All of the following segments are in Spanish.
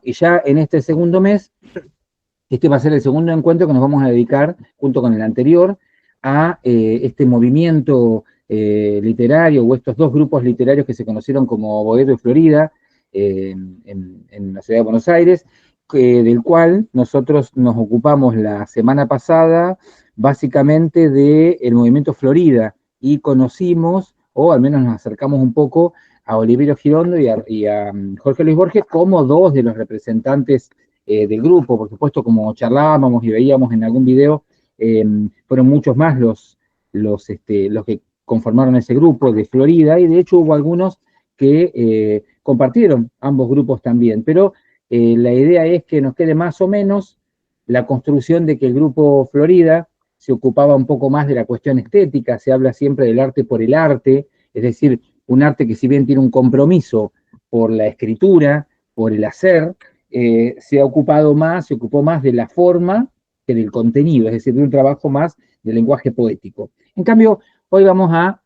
y ya en este segundo mes, este va a ser el segundo encuentro que nos vamos a dedicar, junto con el anterior, a este movimiento literario, o estos dos grupos literarios que se conocieron como Boedo y Florida, en la ciudad de Buenos Aires, del cual nosotros nos ocupamos la semana pasada, básicamente del movimiento Florida, y conocimos, o al menos nos acercamos un poco, a Oliverio Girondo y a Jorge Luis Borges como dos de los representantes del grupo. Por supuesto, como charlábamos y veíamos en algún video, fueron muchos más los que conformaron ese grupo de Florida, y de hecho hubo algunos que compartieron ambos grupos también, pero la idea es que nos quede más o menos la construcción de que el grupo Florida se ocupaba un poco más de la cuestión estética, se habla siempre del arte por el arte, es decir, un arte que si bien tiene un compromiso por la escritura, por el hacer, se ocupó más de la forma que del contenido, es decir, de un trabajo más de lenguaje poético. En cambio, hoy vamos a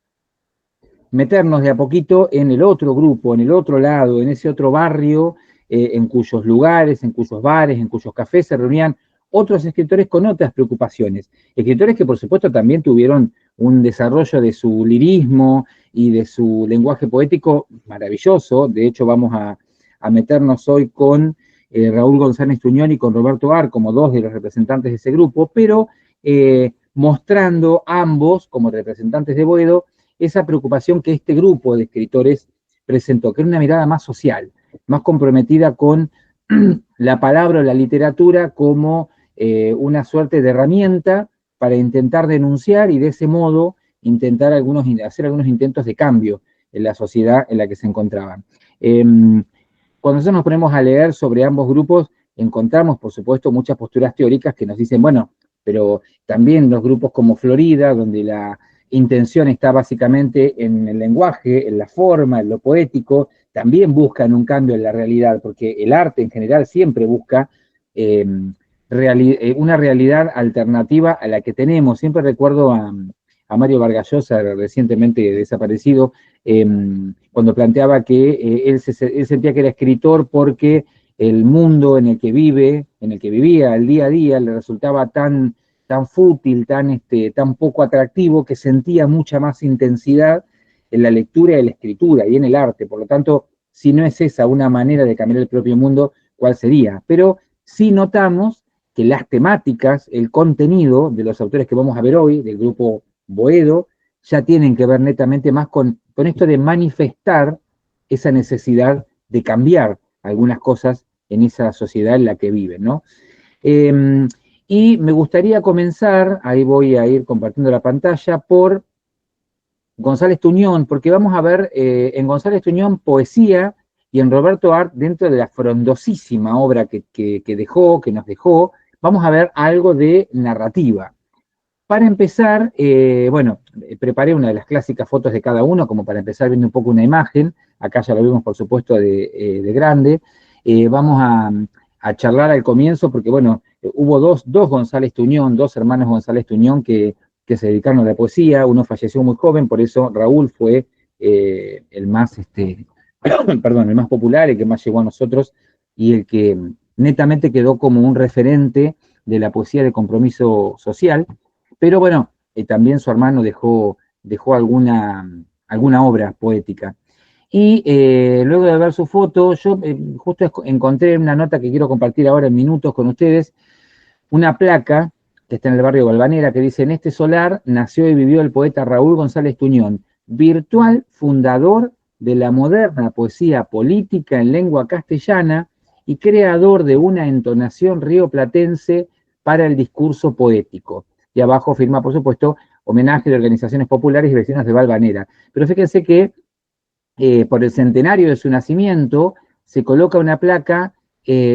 meternos de a poquito en el otro grupo, en el otro lado, en ese otro barrio, en cuyos lugares, en cuyos bares, en cuyos cafés se reunían otros escritores con otras preocupaciones. Escritores que, por supuesto, también tuvieron un desarrollo de su lirismo y de su lenguaje poético maravilloso. De hecho, vamos a meternos hoy con Raúl González Tuñón y con Roberto Ar, como dos de los representantes de ese grupo, pero mostrando ambos, como representantes de Boedo, esa preocupación que este grupo de escritores presentó, que era una mirada más social, más comprometida con la palabra o la literatura como una suerte de herramienta para intentar denunciar y de ese modo intentar hacer algunos intentos de cambio en la sociedad en la que se encontraban. Cuando nosotros nos ponemos a leer sobre ambos grupos, encontramos, por supuesto, muchas posturas teóricas que nos dicen, bueno, pero también los grupos como Florida, donde la intención está básicamente en el lenguaje, en la forma, en lo poético, también buscan un cambio en la realidad, porque el arte en general siempre busca una realidad alternativa a la que tenemos. Siempre recuerdo a Mario Vargas Llosa, recientemente desaparecido, cuando planteaba que él sentía que era escritor porque el mundo en el que vivía el día a día, le resultaba tan fútil, tan poco atractivo, que sentía mucha más intensidad en la lectura y en la escritura y en el arte. Por lo tanto, si no es esa una manera de cambiar el propio mundo, ¿cuál sería? Pero sí notamos que las temáticas, el contenido de los autores que vamos a ver hoy, del grupo Boedo, ya tienen que ver netamente más con esto de manifestar esa necesidad de cambiar algunas cosas en esa sociedad en la que viven, ¿no? Y me gustaría comenzar, ahí voy a ir compartiendo la pantalla, por González Tuñón, porque vamos a ver en González Tuñón poesía y en Roberto Art, dentro de la frondosísima obra que nos dejó, vamos a ver algo de narrativa. Para empezar, bueno, preparé una de las clásicas fotos de cada uno, como para empezar viendo un poco una imagen. Acá ya lo vimos, por supuesto, de grande. Vamos a charlar al comienzo, porque, bueno, hubo dos González Tuñón, dos hermanos González Tuñón que se dedicaron a la poesía. Uno falleció muy joven, por eso Raúl fue el más, perdón, el más popular, el que más llegó a nosotros, y el que netamente quedó como un referente de la poesía de compromiso social. Pero bueno, también su hermano dejó alguna obra poética. Y luego de ver su foto, yo justo encontré una nota que quiero compartir ahora en minutos con ustedes, una placa que está en el barrio de Valvanera, que dice: en este solar nació y vivió el poeta Raúl González Tuñón, virtual fundador de la moderna poesía política en lengua castellana y creador de una entonación rioplatense para el discurso poético. Y abajo firma, por supuesto, homenaje de organizaciones populares y vecinos de Valvanera. Pero fíjense que por el centenario de su nacimiento se coloca una placa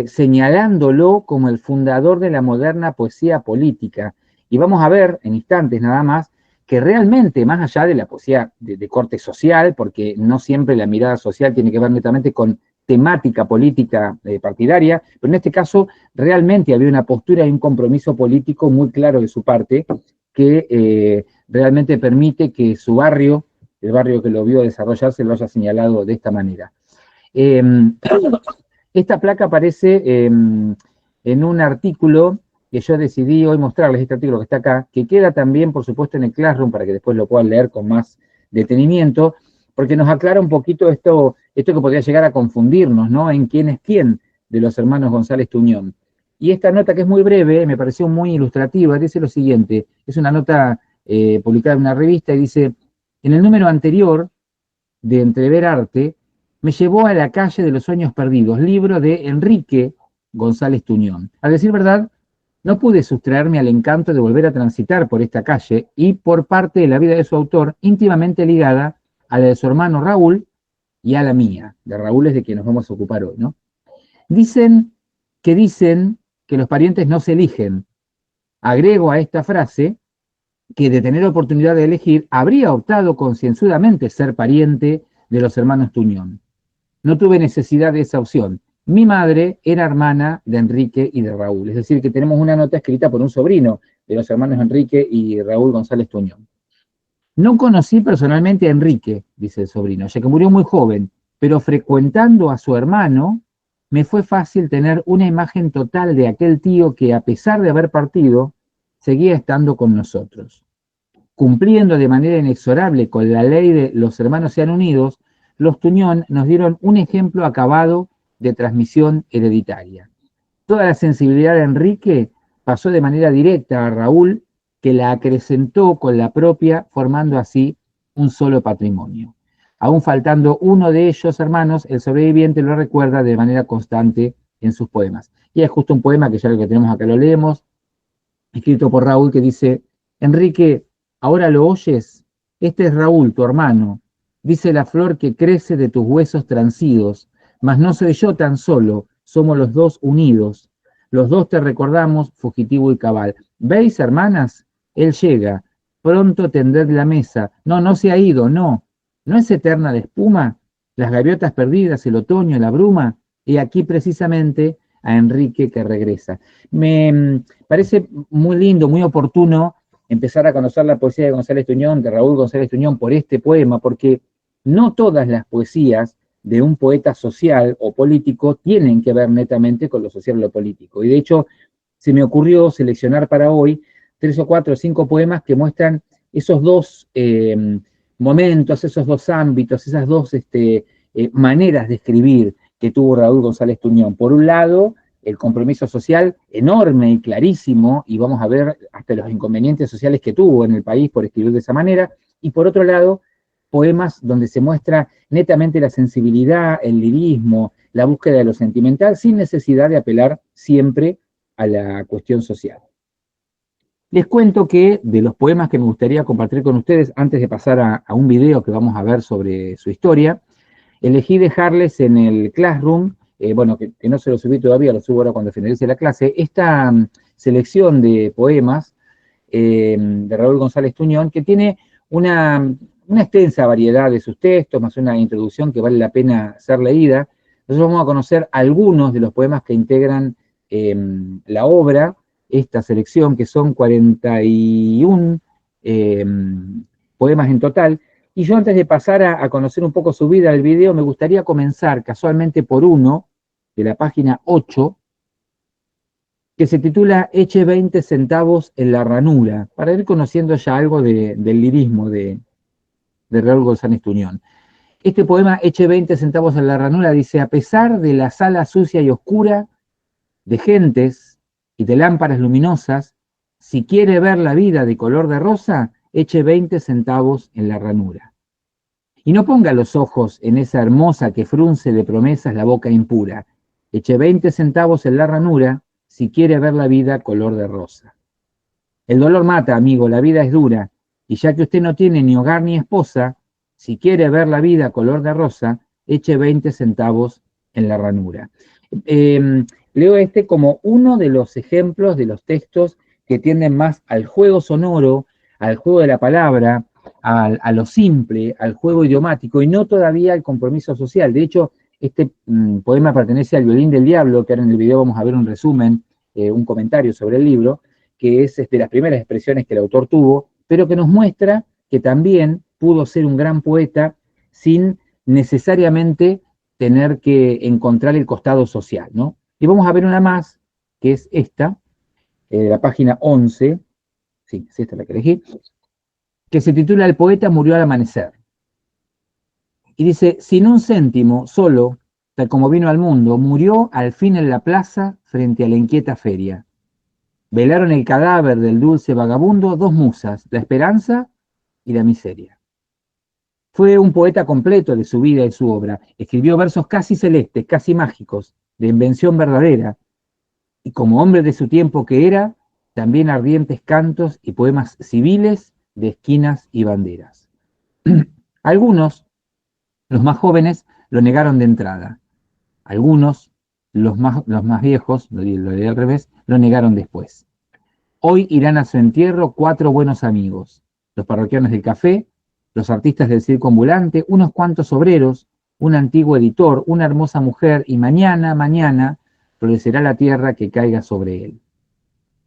señalándolo como el fundador de la moderna poesía política. Y vamos a ver en instantes nada más que realmente, más allá de la poesía de corte social, porque no siempre la mirada social tiene que ver netamente con temática política partidaria, pero en este caso realmente había una postura y un compromiso político muy claro de su parte que realmente permite que su barrio, el barrio que lo vio desarrollarse, lo haya señalado de esta manera. Esta placa aparece en un artículo que yo decidí hoy mostrarles, este artículo que está acá, que queda también, por supuesto, en el Classroom, para que después lo puedan leer con más detenimiento, porque nos aclara un poquito esto que podría llegar a confundirnos, ¿no? En quién es quién de los hermanos González Tuñón. Y esta nota, que es muy breve, me pareció muy ilustrativa, dice lo siguiente, es una nota publicada en una revista, y dice: en el número anterior de Entrever Arte, me llevó a la calle de los sueños perdidos, libro de Enrique González Tuñón. A decir verdad, no pude sustraerme al encanto de volver a transitar por esta calle y por parte de la vida de su autor, íntimamente ligada a la de su hermano Raúl y a la mía. De Raúl es de quien nos vamos a ocupar hoy, ¿no? Dicen que los parientes no se eligen. Agrego a esta frase que, de tener oportunidad de elegir, habría optado concienzudamente ser pariente de los hermanos Tuñón. No tuve necesidad de esa opción. Mi madre era hermana de Enrique y de Raúl. Es decir, que tenemos una nota escrita por un sobrino de los hermanos Enrique y Raúl González Tuñón. No conocí personalmente a Enrique, dice el sobrino, ya que murió muy joven, pero frecuentando a su hermano, me fue fácil tener una imagen total de aquel tío que, a pesar de haber partido, seguía estando con nosotros. Cumpliendo de manera inexorable con la ley de los hermanos sean unidos, los Tuñón nos dieron un ejemplo acabado de transmisión hereditaria. Toda la sensibilidad de Enrique pasó de manera directa a Raúl, que la acrecentó con la propia, formando así un solo patrimonio. Aún faltando uno de ellos hermanos, el sobreviviente lo recuerda de manera constante en sus poemas. Y es justo un poema que ya lo que tenemos acá lo leemos, escrito por Raúl, que dice: Enrique, ¿ahora lo oyes? Este es Raúl, tu hermano. Dice la flor que crece de tus huesos transidos, mas no soy yo tan solo, somos los dos unidos. Los dos te recordamos, fugitivo y cabal. ¿Veis, hermanas? Él llega. Pronto tended la mesa. No, no se ha ido, no. ¿No es eterna la espuma? Las gaviotas perdidas, el otoño, la bruma. Y aquí precisamente a Enrique que regresa. Me parece muy lindo, muy oportuno empezar a conocer la poesía de González Tuñón, de Raúl González Tuñón, por este poema, porque no todas las poesías de un poeta social o político tienen que ver netamente con lo social o lo político. Y de hecho, se me ocurrió seleccionar para hoy 3 o 4 o 5 poemas que muestran esos dos momentos, esos dos ámbitos, esas dos maneras de escribir que tuvo Raúl González Tuñón. Por un lado, el compromiso social enorme y clarísimo, y vamos a ver hasta los inconvenientes sociales que tuvo en el país por escribir de esa manera, y por otro lado, poemas donde se muestra netamente la sensibilidad, el lirismo, la búsqueda de lo sentimental, sin necesidad de apelar siempre a la cuestión social. Les cuento que de los poemas que me gustaría compartir con ustedes, antes de pasar a un video que vamos a ver sobre su historia, elegí dejarles en el Classroom, bueno, que no se lo subí todavía, lo subo ahora cuando finalice la clase, esta selección de poemas de Raúl González Tuñón, que tiene una extensa variedad de sus textos, más una introducción que vale la pena ser leída. Nosotros vamos a conocer algunos de los poemas que integran la obra, esta selección, que son 41 poemas en total. Y yo, antes de pasar a conocer un poco su vida del video, me gustaría comenzar casualmente por uno de la página 8, que se titula Eche 20 centavos en la ranura, para ir conociendo ya algo del lirismo de Raúl González Tuñón. Este poema, Eche 20 centavos en la ranura, dice: a pesar de la sala sucia y oscura, de gentes y de lámparas luminosas, si quiere ver la vida de color de rosa, eche 20 centavos en la ranura. Y no ponga los ojos en esa hermosa que frunce de promesas la boca impura. Eche 20 centavos en la ranura, si quiere ver la vida color de rosa. El dolor mata, amigo, la vida es dura, y ya que usted no tiene ni hogar ni esposa, si quiere ver la vida color de rosa, eche 20 centavos en la ranura. Leo este como uno de los ejemplos de los textos que tienden más al juego sonoro, al juego de la palabra, a lo simple, al juego idiomático, y no todavía al compromiso social. De hecho, este poema pertenece al Violín del Diablo, que ahora en el video vamos a ver un resumen, un comentario sobre el libro, que es de las primeras expresiones que el autor tuvo, pero que nos muestra que también pudo ser un gran poeta sin necesariamente tener que encontrar el costado social, ¿no? Y vamos a ver una más, que es esta, la página 11, sí, es esta la que elegí, que se titula El poeta murió al amanecer. Y dice, sin un céntimo, solo, tal como vino al mundo, murió al fin en la plaza frente a la inquieta feria. Velaron el cadáver del dulce vagabundo dos musas, la esperanza y la miseria. Fue un poeta completo de su vida y su obra. Escribió versos casi celestes, casi mágicos, de invención verdadera, y como hombre de su tiempo que era, también ardientes cantos y poemas civiles de esquinas y banderas. Algunos, los más jóvenes, lo negaron de entrada. Algunos, los más viejos, lo diré al revés, lo negaron después. Hoy irán a su entierro 4 buenos amigos, los parroquianos del café, los artistas del circo ambulante, unos cuantos obreros, un antiguo editor, una hermosa mujer, y mañana, florecerá la tierra que caiga sobre él.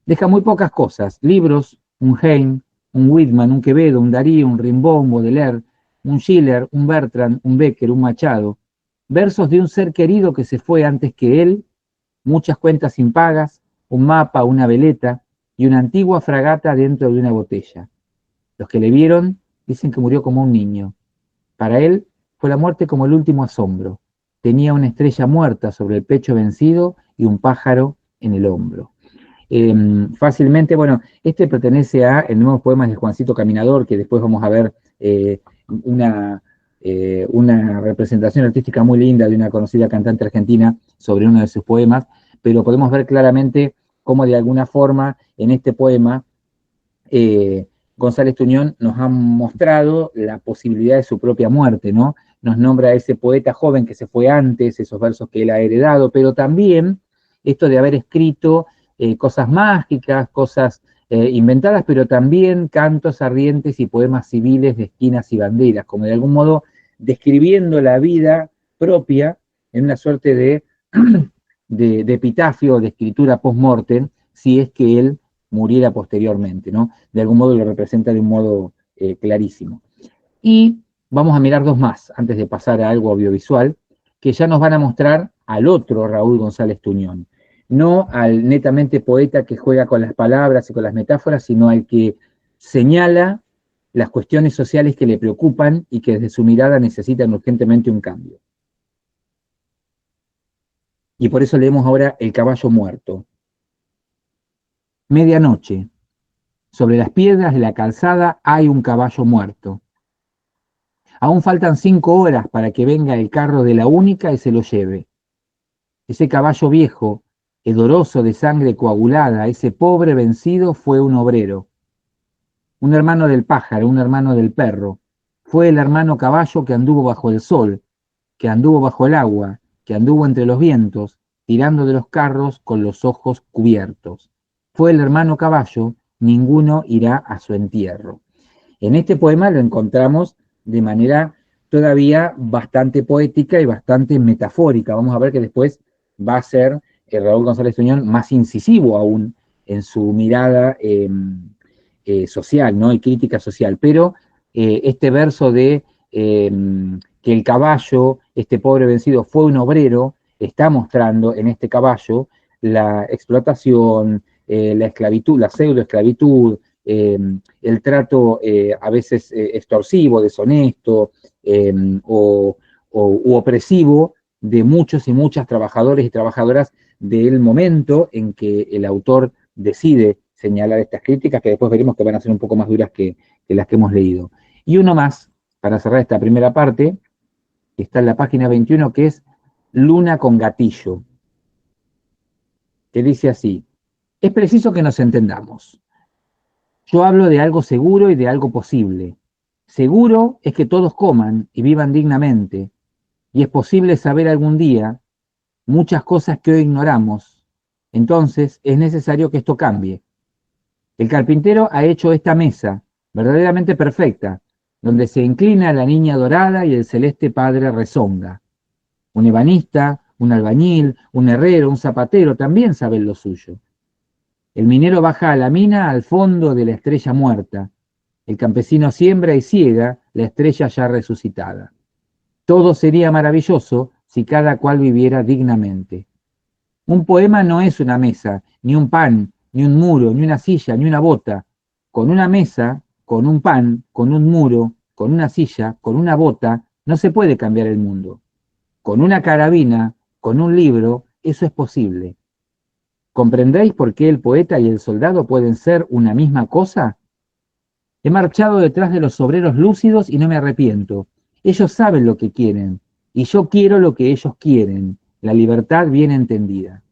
Deja muy pocas cosas, libros, un Heine, un Whitman, un Quevedo, un Darío, un Rimbaud, un Baudelaire, un Schiller, un Bertrand, un Becker, un Machado, versos de un ser querido que se fue antes que él, muchas cuentas impagas, un mapa, una veleta y una antigua fragata dentro de una botella. Los que le vieron dicen que murió como un niño. Para él fue la muerte como el último asombro. Tenía una estrella muerta sobre el pecho vencido y un pájaro en el hombro. Fácilmente, bueno, este pertenece a el nuevo poema de Juancito Caminador, que después vamos a ver una representación artística muy linda de una conocida cantante argentina sobre uno de sus poemas, pero podemos ver claramente cómo de alguna forma en este poema González Tuñón nos ha mostrado la posibilidad de su propia muerte, ¿no? Nos nombra a ese poeta joven que se fue antes, esos versos que él ha heredado, pero también esto de haber escrito cosas mágicas, cosas inventadas, pero también cantos ardientes y poemas civiles de esquinas y banderas, como de algún modo describiendo la vida propia en una suerte de epitafio, de escritura post-mortem, si es que él muriera posteriormente, ¿no? De algún modo lo representa de un modo clarísimo. Y vamos a mirar dos más, antes de pasar a algo audiovisual, que ya nos van a mostrar al otro Raúl González Tuñón, no al netamente poeta que juega con las palabras y con las metáforas, sino al que señala las cuestiones sociales que le preocupan y que desde su mirada necesitan urgentemente un cambio. Y por eso leemos ahora El caballo muerto. Medianoche. Sobre las piedras de la calzada hay un caballo muerto. Aún faltan 5 horas para que venga el carro de la única y se lo lleve. Ese caballo viejo, hedoroso de sangre coagulada, ese pobre vencido fue un obrero. Un hermano del pájaro, un hermano del perro. Fue el hermano caballo que anduvo bajo el sol, que anduvo bajo el agua, que anduvo entre los vientos, tirando de los carros con los ojos cubiertos. Fue el hermano caballo, ninguno irá a su entierro. En este poema lo encontramos de manera todavía bastante poética y bastante metafórica. Vamos a ver que después va a ser Raúl González Tuñón más incisivo aún en su mirada social, ¿no? Y crítica social. Pero este verso de que el caballo, este pobre vencido, fue un obrero, está mostrando en este caballo la explotación, la esclavitud, la pseudoesclavitud, el trato a veces extorsivo, deshonesto u opresivo de muchos y muchas trabajadores y trabajadoras del momento en que el autor decide señalar estas críticas, que después veremos que van a ser un poco más duras que las que hemos leído. Y uno más, para cerrar esta primera parte, que está en la página 21, que es Luna con gatillo, que dice así: es preciso que nos entendamos. Yo hablo de algo seguro y de algo posible. Seguro es que todos coman y vivan dignamente, y es posible saber algún día muchas cosas que hoy ignoramos. Entonces es necesario que esto cambie. El carpintero ha hecho esta mesa, verdaderamente perfecta, donde se inclina la niña dorada y el celeste padre rezonga. Un ebanista, un albañil, un herrero, un zapatero también saben lo suyo. El minero baja a la mina al fondo de la estrella muerta. El campesino siembra y ciega la estrella ya resucitada. Todo sería maravilloso si cada cual viviera dignamente. Un poema no es una mesa, ni un pan, ni un muro, ni una silla, ni una bota. Con una mesa, con un pan, con un muro, con una silla, con una bota, no se puede cambiar el mundo. Con una carabina, con un libro, eso es posible. ¿Comprendéis por qué el poeta y el soldado pueden ser una misma cosa? He marchado detrás de los obreros lúcidos y no me arrepiento. Ellos saben lo que quieren, y yo quiero lo que ellos quieren, la libertad bien entendida.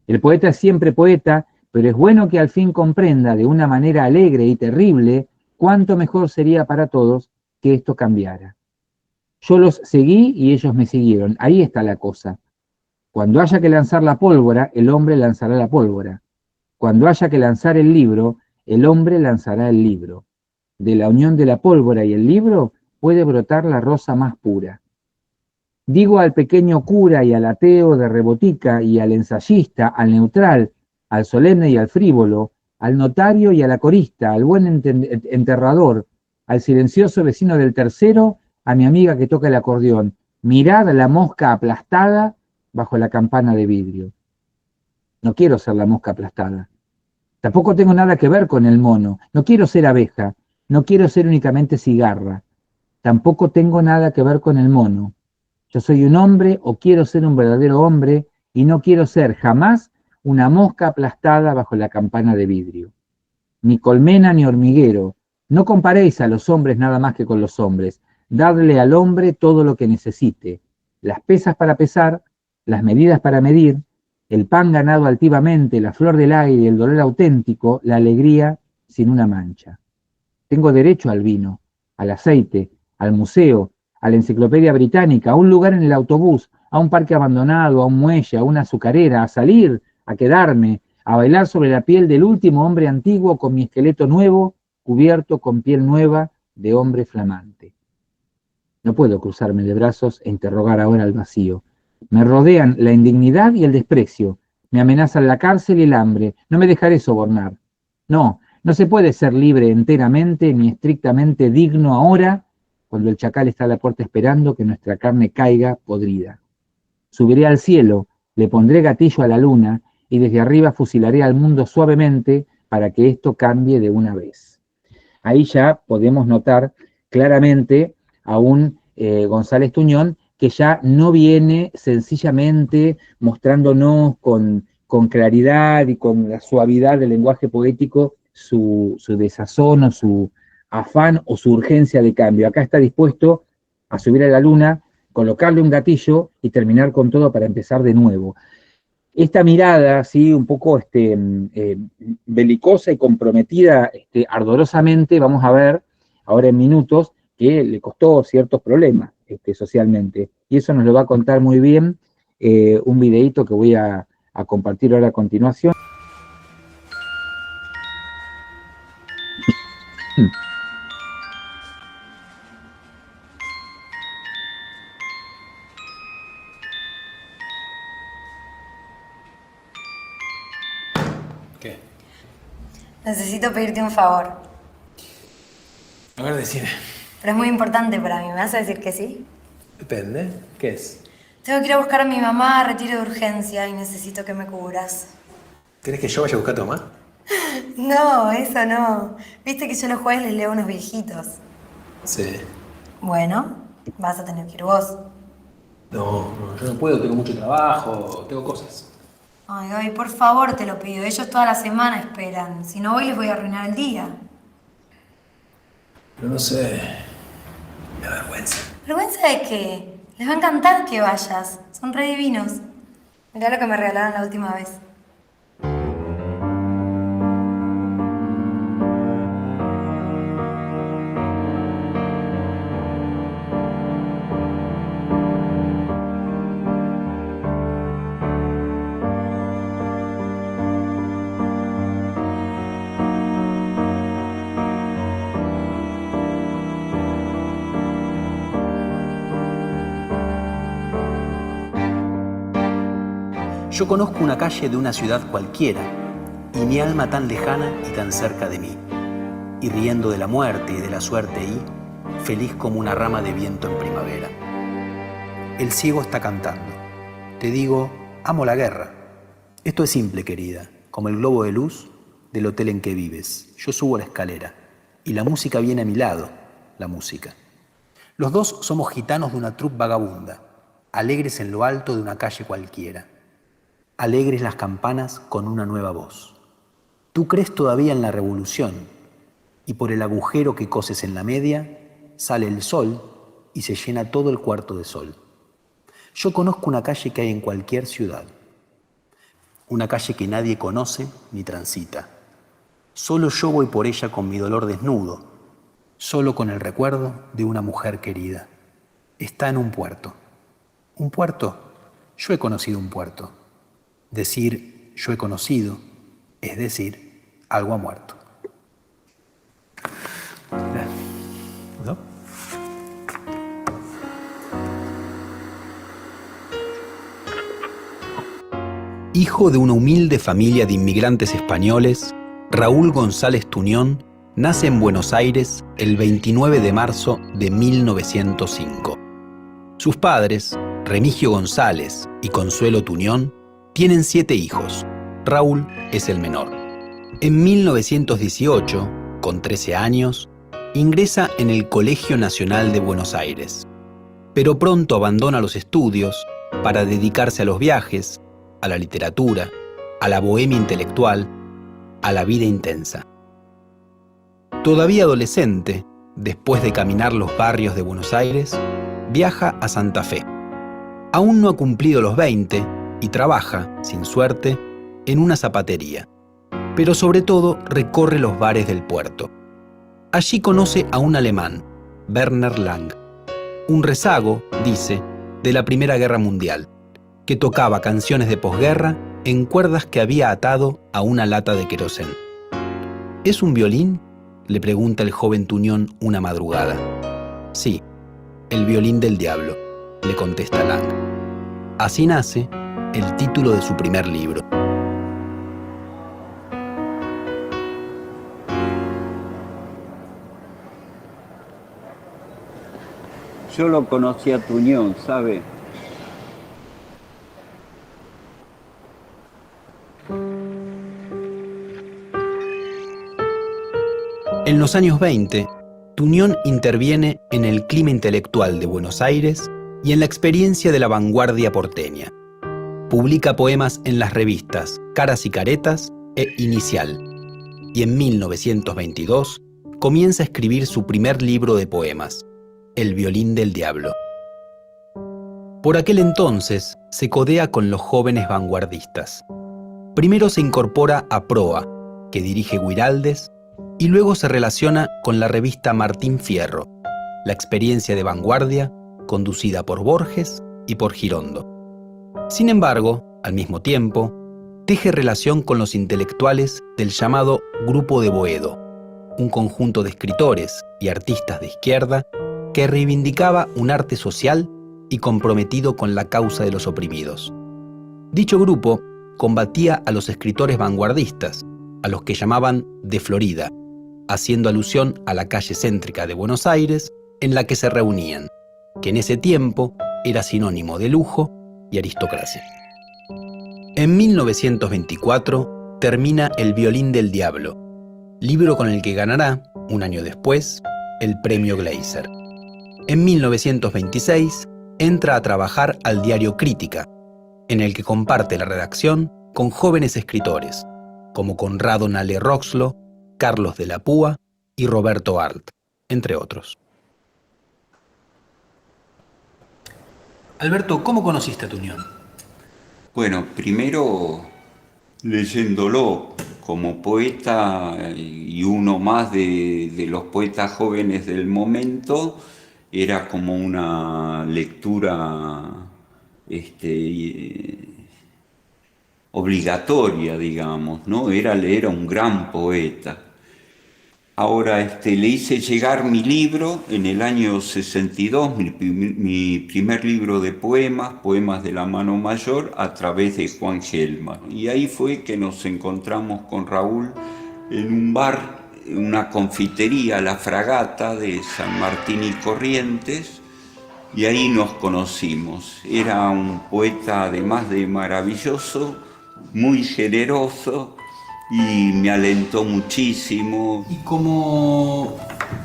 El poeta es siempre poeta, pero es bueno que al fin comprenda de una manera alegre y terrible cuánto mejor sería para todos que esto cambiara. Yo los seguí y ellos me siguieron. Ahí está la cosa. Cuando haya que lanzar la pólvora, el hombre lanzará la pólvora. Cuando haya que lanzar el libro, el hombre lanzará el libro. De la unión de la pólvora y el libro puede brotar la rosa más pura. Digo al pequeño cura y al ateo de rebotica y al ensayista, al neutral, al solemne y al frívolo, al notario y a la corista, al buen enterrador, al silencioso vecino del tercero, a mi amiga que toca el acordeón. Mirad la mosca aplastada bajo la campana de vidrio. No quiero ser la mosca aplastada. Tampoco tengo nada que ver con el mono. No quiero ser abeja. No quiero ser únicamente cigarra. Tampoco tengo nada que ver con el mono. Yo soy un hombre o quiero ser un verdadero hombre y no quiero ser jamás una mosca aplastada bajo la campana de vidrio. Ni colmena ni hormiguero. No comparéis a los hombres nada más que con los hombres. Dadle al hombre todo lo que necesite. Las pesas para pesar, las medidas para medir, el pan ganado altivamente, la flor del aire, el dolor auténtico, la alegría sin una mancha. Tengo derecho al vino, al aceite, al museo, a la enciclopedia británica, a un lugar en el autobús, a un parque abandonado, a un muelle, a una azucarera, a salir, a quedarme, a bailar sobre la piel del último hombre antiguo con mi esqueleto nuevo, cubierto con piel nueva de hombre flamante. No puedo cruzarme de brazos e interrogar ahora al vacío. Me rodean la indignidad y el desprecio. Me amenazan la cárcel y el hambre. No me dejaré sobornar. No, no se puede ser libre enteramente ni estrictamente digno ahora, cuando el chacal está a la puerta esperando que nuestra carne caiga podrida. Subiré al cielo, le pondré gatillo a la luna y desde arriba fusilaré al mundo suavemente para que esto cambie de una vez. Ahí ya podemos notar claramente a un González Tuñón que ya no viene sencillamente mostrándonos con claridad y con la suavidad del lenguaje poético su desazón o su afán o su urgencia de cambio. Acá está dispuesto a subir a la luna, colocarle un gatillo y terminar con todo para empezar de nuevo. Esta mirada, ¿sí? Un poco belicosa y comprometida ardorosamente, vamos a ver ahora en minutos, que le costó ciertos problemas socialmente. Y eso nos lo va a contar muy bien un videíto que voy a compartir ahora a continuación. ¿Qué? Necesito pedirte un favor. A ver, decime. Pero es muy importante para mí. ¿Me vas a decir que sí? Depende. ¿Qué es? Tengo que ir a buscar a mi mamá a retiro de urgencia y necesito que me cubras. ¿Querés que yo vaya a buscar a tu mamá? No, eso no. Viste que yo los jueves les leo a unos viejitos. Sí. Bueno, vas a tener que ir vos. No, yo no puedo, tengo mucho trabajo, tengo cosas. Ay, Gaby, por favor te lo pido. Ellos toda la semana esperan. Si no voy les voy a arruinar el día. Pero no sé. Me da vergüenza. ¿Vergüenza de qué? Les va a encantar que vayas. Son re divinos. Mirá lo que me regalaron la última vez. Yo conozco una calle de una ciudad cualquiera, y mi alma tan lejana y tan cerca de mí, y riendo de la muerte y de la suerte y feliz como una rama de viento en primavera. El ciego está cantando. Te digo, amo la guerra. Esto es simple, querida, como el globo de luz del hotel en que vives. Yo subo la escalera y la música viene a mi lado, la música. Los dos somos gitanos de una troupe vagabunda, alegres en lo alto de una calle cualquiera. Alegres las campanas con una nueva voz. Tú crees todavía en la revolución y por el agujero que coses en la media sale el sol y se llena todo el cuarto de sol. Yo conozco una calle que hay en cualquier ciudad. Una calle que nadie conoce ni transita. Solo yo voy por ella con mi dolor desnudo, solo con el recuerdo de una mujer querida. Está en un puerto. ¿Un puerto? Yo he conocido un puerto. Decir yo he conocido es decir algo ha muerto. ¿No? Hijo de una humilde familia de inmigrantes españoles, Raúl González Tuñón nace en Buenos Aires el 29 de marzo de 1905. Sus padres, Remigio González y Consuelo Tuñón, tienen 7 hijos. Raúl es el menor. En 1918, con 13 años, ingresa en el Colegio Nacional de Buenos Aires, pero pronto abandona los estudios para dedicarse a los viajes, a la literatura, a la bohemia intelectual, a la vida intensa. Todavía adolescente, después de caminar los barrios de Buenos Aires, viaja a Santa Fe. Aún no ha cumplido los 20 y trabaja, sin suerte, en una zapatería, pero sobre todo recorre los bares del puerto. Allí conoce a un alemán, Werner Lang, un rezago, dice, de la Primera Guerra Mundial, que tocaba canciones de posguerra en cuerdas que había atado a una lata de querosén. ¿Es un violín?, le pregunta el joven Tuñón una madrugada. Sí, el violín del diablo, le contesta Lang. Así nace el título de su primer libro. Yo lo conocí a Tuñón, ¿sabe? En los años 20, Tuñón interviene en el clima intelectual de Buenos Aires y en la experiencia de la vanguardia porteña. Publica poemas en las revistas Caras y Caretas e Inicial, y en 1922 comienza a escribir su primer libro de poemas, El violín del diablo. Por aquel entonces se codea con los jóvenes vanguardistas. Primero se incorpora a Proa, que dirige Guiraldes, y luego se relaciona con la revista Martín Fierro, la experiencia de vanguardia conducida por Borges y por Girondo. Sin embargo, al mismo tiempo, teje relación con los intelectuales del llamado Grupo de Boedo, un conjunto de escritores y artistas de izquierda que reivindicaba un arte social y comprometido con la causa de los oprimidos. Dicho grupo combatía a los escritores vanguardistas, a los que llamaban de Florida, haciendo alusión a la calle céntrica de Buenos Aires en la que se reunían, que en ese tiempo era sinónimo de lujo y aristocracia. En 1924 termina El violín del diablo, libro con el que ganará, un año después, el premio Gleiser. En 1926 entra a trabajar al diario Crítica, en el que comparte la redacción con jóvenes escritores, como Conrado Nale Roxlo, Carlos de la Púa y Roberto Arlt, entre otros. Alberto, ¿cómo conociste a Tuñón? Bueno, primero leyéndolo como poeta y uno más de los poetas jóvenes del momento, era como una lectura obligatoria, digamos, ¿no? Era leer a un gran poeta. Ahora le hice llegar mi libro en el año 62, mi primer libro de poemas de la mano mayor, a través de Juan Gelman. Y ahí fue que nos encontramos con Raúl en un bar, una confitería, La Fragata de San Martín y Corrientes, y ahí nos conocimos. Era un poeta, además de maravilloso, muy generoso y me alentó muchísimo. Y como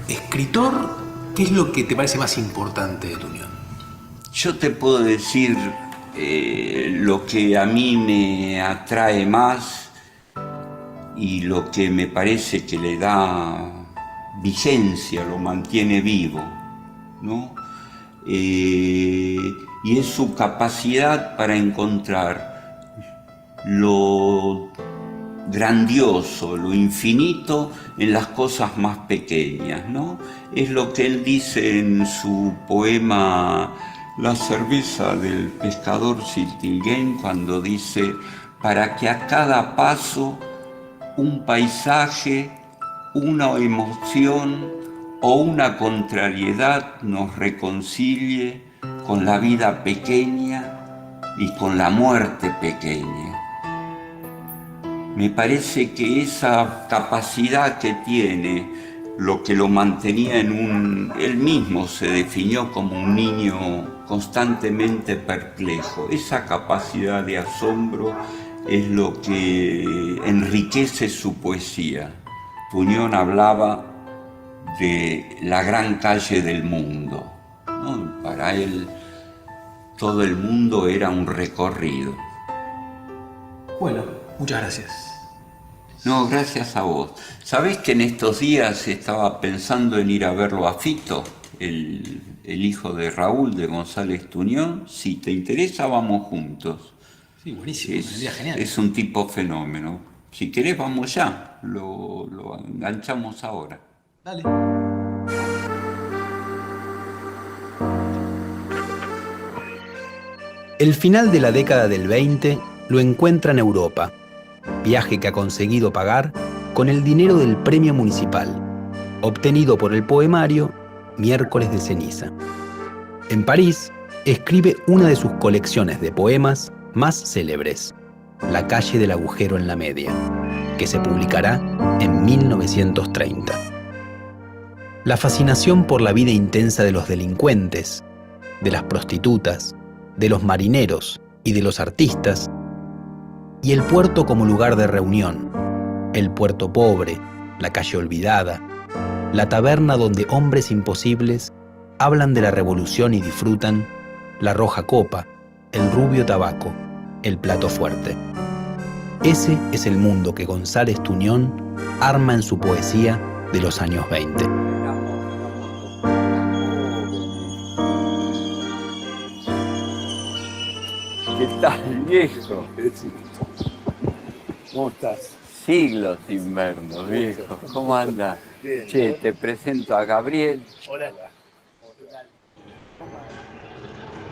escritor, ¿qué es lo que te parece más importante de tu unión? Yo te puedo decir lo que a mí me atrae más y lo que me parece que le da vigencia, lo mantiene vivo, ¿no? Y es su capacidad para encontrar lo grandioso, lo infinito en las cosas más pequeñas, ¿no? Es lo que él dice en su poema La cerveza del pescador Siltingen, cuando dice: para que a cada paso un paisaje, una emoción o una contrariedad nos reconcilie con la vida pequeña y con la muerte pequeña. Me parece que esa capacidad que tiene, lo que lo mantenía él mismo se definió como un niño constantemente perplejo. Esa capacidad de asombro es lo que enriquece su poesía. Tuñón hablaba de la gran calle del mundo, ¿no? Para él todo el mundo era un recorrido. Bueno, muchas gracias. No, gracias a vos. ¿Sabés que en estos días estaba pensando en ir a verlo a Fito, el hijo de Raúl, de González Tuñón? Si te interesa, vamos juntos. Sí, buenísimo, sería genial. Es un tipo fenómeno. Si querés, vamos ya. Lo enganchamos ahora. Dale. El final de la década del 20 lo encuentra en Europa, viaje que ha conseguido pagar con el dinero del premio municipal, obtenido por el poemario Miércoles de Ceniza. En París, escribe una de sus colecciones de poemas más célebres, La calle del agujero en la media, que se publicará en 1930. La fascinación por la vida intensa de los delincuentes, de las prostitutas, de los marineros y de los artistas, y el puerto como lugar de reunión, el puerto pobre, la calle olvidada, la taberna donde hombres imposibles hablan de la revolución y disfrutan la roja copa, el rubio tabaco, el plato fuerte. Ese es el mundo que González Tuñón arma en su poesía de los años 20. ¿Qué tal, viejo? ¿Cómo estás? Siglos sin vernos, viejo. ¿Cómo andas? Bien. Che, te presento a Gabriel. Hola.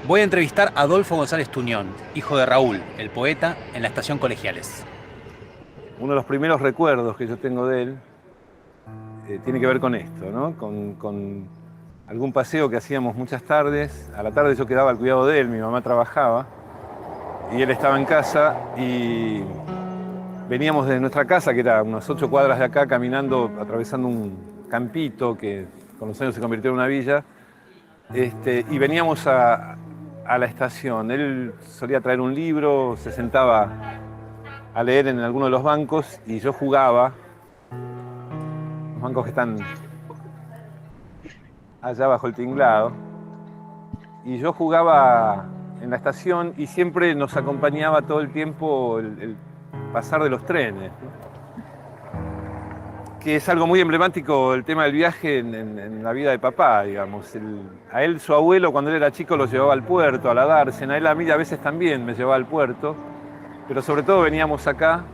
Voy a entrevistar a Adolfo González Tuñón, hijo de Raúl, el poeta, en la estación Colegiales. Uno de los primeros recuerdos que yo tengo de él tiene que ver con esto, ¿no? Con algún paseo que hacíamos muchas tardes. A la tarde yo quedaba al cuidado de él, mi mamá trabajaba y él estaba en casa y veníamos de nuestra casa, que era unas 8 cuadras de acá, caminando, atravesando un campito que con los años se convirtió en una villa, y veníamos a la estación. Él solía traer un libro, se sentaba a leer en alguno de los bancos y yo jugaba. Los bancos que están allá bajo el tinglado. Y yo jugaba en la estación y siempre nos acompañaba todo el tiempo el pasar de los trenes, ¿no? Que es algo muy emblemático el tema del viaje en la vida de papá, digamos. A él, su abuelo, cuando él era chico, lo llevaba al puerto, a la dársena. Él a mí a veces también me llevaba al puerto, pero sobre todo veníamos acá.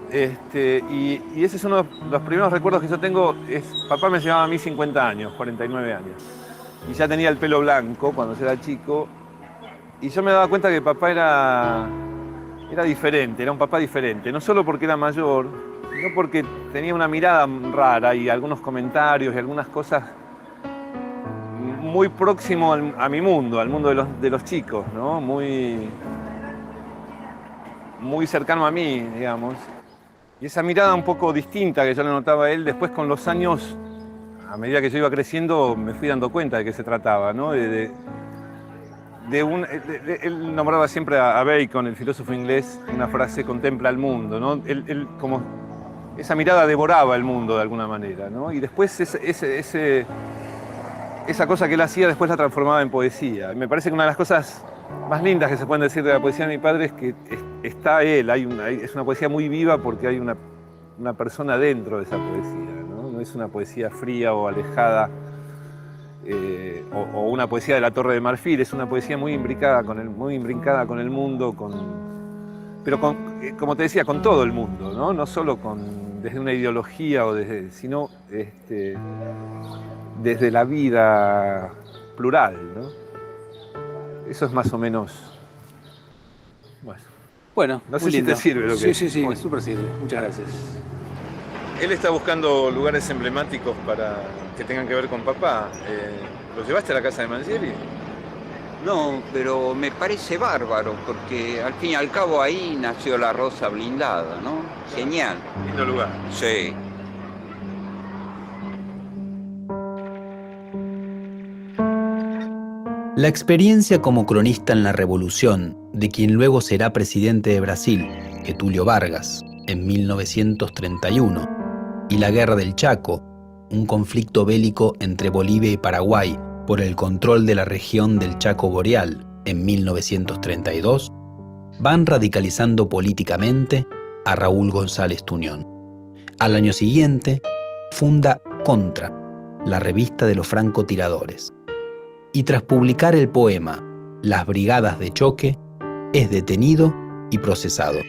Y ese es uno de los primeros recuerdos que yo tengo. Papá me llevaba a mí 50 años, 49 años. Y ya tenía el pelo blanco cuando yo era chico. Y yo me daba cuenta que papá era diferente, era un papá diferente. No solo porque era mayor, sino porque tenía una mirada rara y algunos comentarios y algunas cosas muy próximo a mi mundo, al mundo de los chicos, ¿no? Muy cercano a mí, digamos. Y esa mirada un poco distinta que yo le notaba a él, después con los años a medida que yo iba creciendo me fui dando cuenta de qué se trataba, ¿no? Él nombraba siempre a Bacon, el filósofo inglés, una frase: contempla el mundo, ¿no? Él como esa mirada devoraba el mundo de alguna manera, ¿no? Y después esa cosa que él hacía después la transformaba en poesía. Me parece que una de las cosas más lindas que se pueden decir de la poesía de mi padre es que está él, es una poesía muy viva porque hay una persona dentro de esa poesía, ¿no? No es una poesía fría o alejada, o una poesía de la Torre de Marfil, es una poesía muy imbricada con el mundo, pero como te decía, con todo el mundo, ¿no? No solo desde una ideología, sino desde la vida plural, ¿no? Eso es más o menos... Bueno, no sé muy si lindo. te sirve lo que... Sí, me súper sirve. Muchas gracias. Él está buscando lugares emblemáticos para que tengan que ver con papá. ¿Lo llevaste a la casa de Mangieri? No, pero me parece bárbaro, porque al fin y al cabo ahí nació la Rosa Blindada, ¿no? Genial. Lindo lugar. Sí. La experiencia como cronista en la Revolución de quien luego será presidente de Brasil, Getúlio Vargas, en 1931, y la Guerra del Chaco, un conflicto bélico entre Bolivia y Paraguay por el control de la región del Chaco Boreal, en 1932, van radicalizando políticamente a Raúl González Tuñón. Al año siguiente, funda Contra, la revista de los francotiradores. Y tras publicar el poema Las Brigadas de Choque, es detenido y procesado.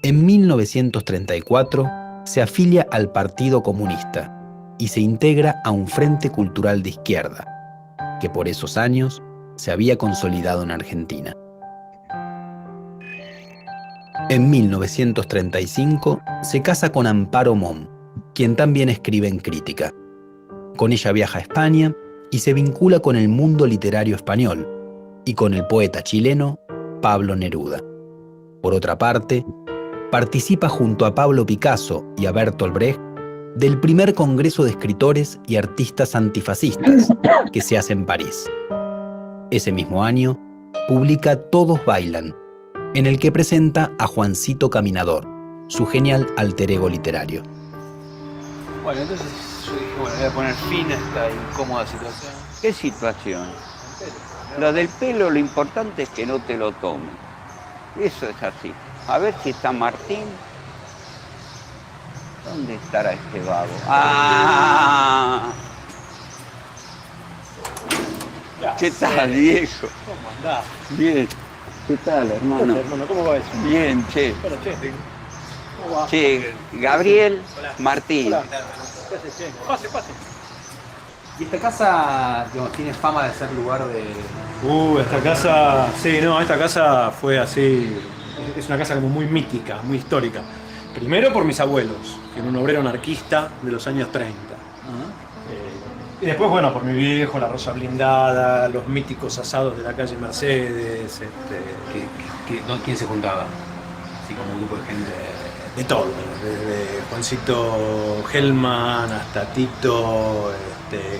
En 1934 se afilia al Partido Comunista y se integra a un Frente Cultural de Izquierda, que por esos años se había consolidado en Argentina. En 1935 se casa con Amparo Mom, quien también escribe en crítica. Con ella viaja a España y se vincula con el mundo literario español y con el poeta chileno Pablo Neruda. Por otra parte, participa junto a Pablo Picasso y a Bertolt Brecht del primer Congreso de Escritores y Artistas Antifascistas que se hace en París. Ese mismo año, publica Todos Bailan, en el que presenta a Juancito Caminador, su genial alter ego literario. Bueno, entonces yo dije, bueno, voy a poner fin a esta incómoda situación. ¿Qué situación? Lo del pelo, lo importante es que no te lo tomen. Eso es así. A ver si está Martín. ¿Dónde estará este vago? ¡Ah! ¿Qué tal, viejo? ¿Cómo andás? Bien. ¿Qué tal, hermano? Hermano, ¿cómo va eso? Bien, che. Bueno, che, ¿cómo va? Che, Gabriel Martín. Hola. ¿Qué haces, che? Pase. ¿Y esta casa, digamos, tiene fama de ser lugar de...? Esta casa, sí, no, esta casa fue así, es una casa como muy mítica, muy histórica. Primero por mis abuelos, que era un obrero anarquista de los años 30. Y después, bueno, por mi viejo, la Rosa Blindada, los míticos asados de la calle Mercedes. ¿Quién se juntaba? Así como un grupo de gente... De todo, desde Juancito Hellman hasta Tito,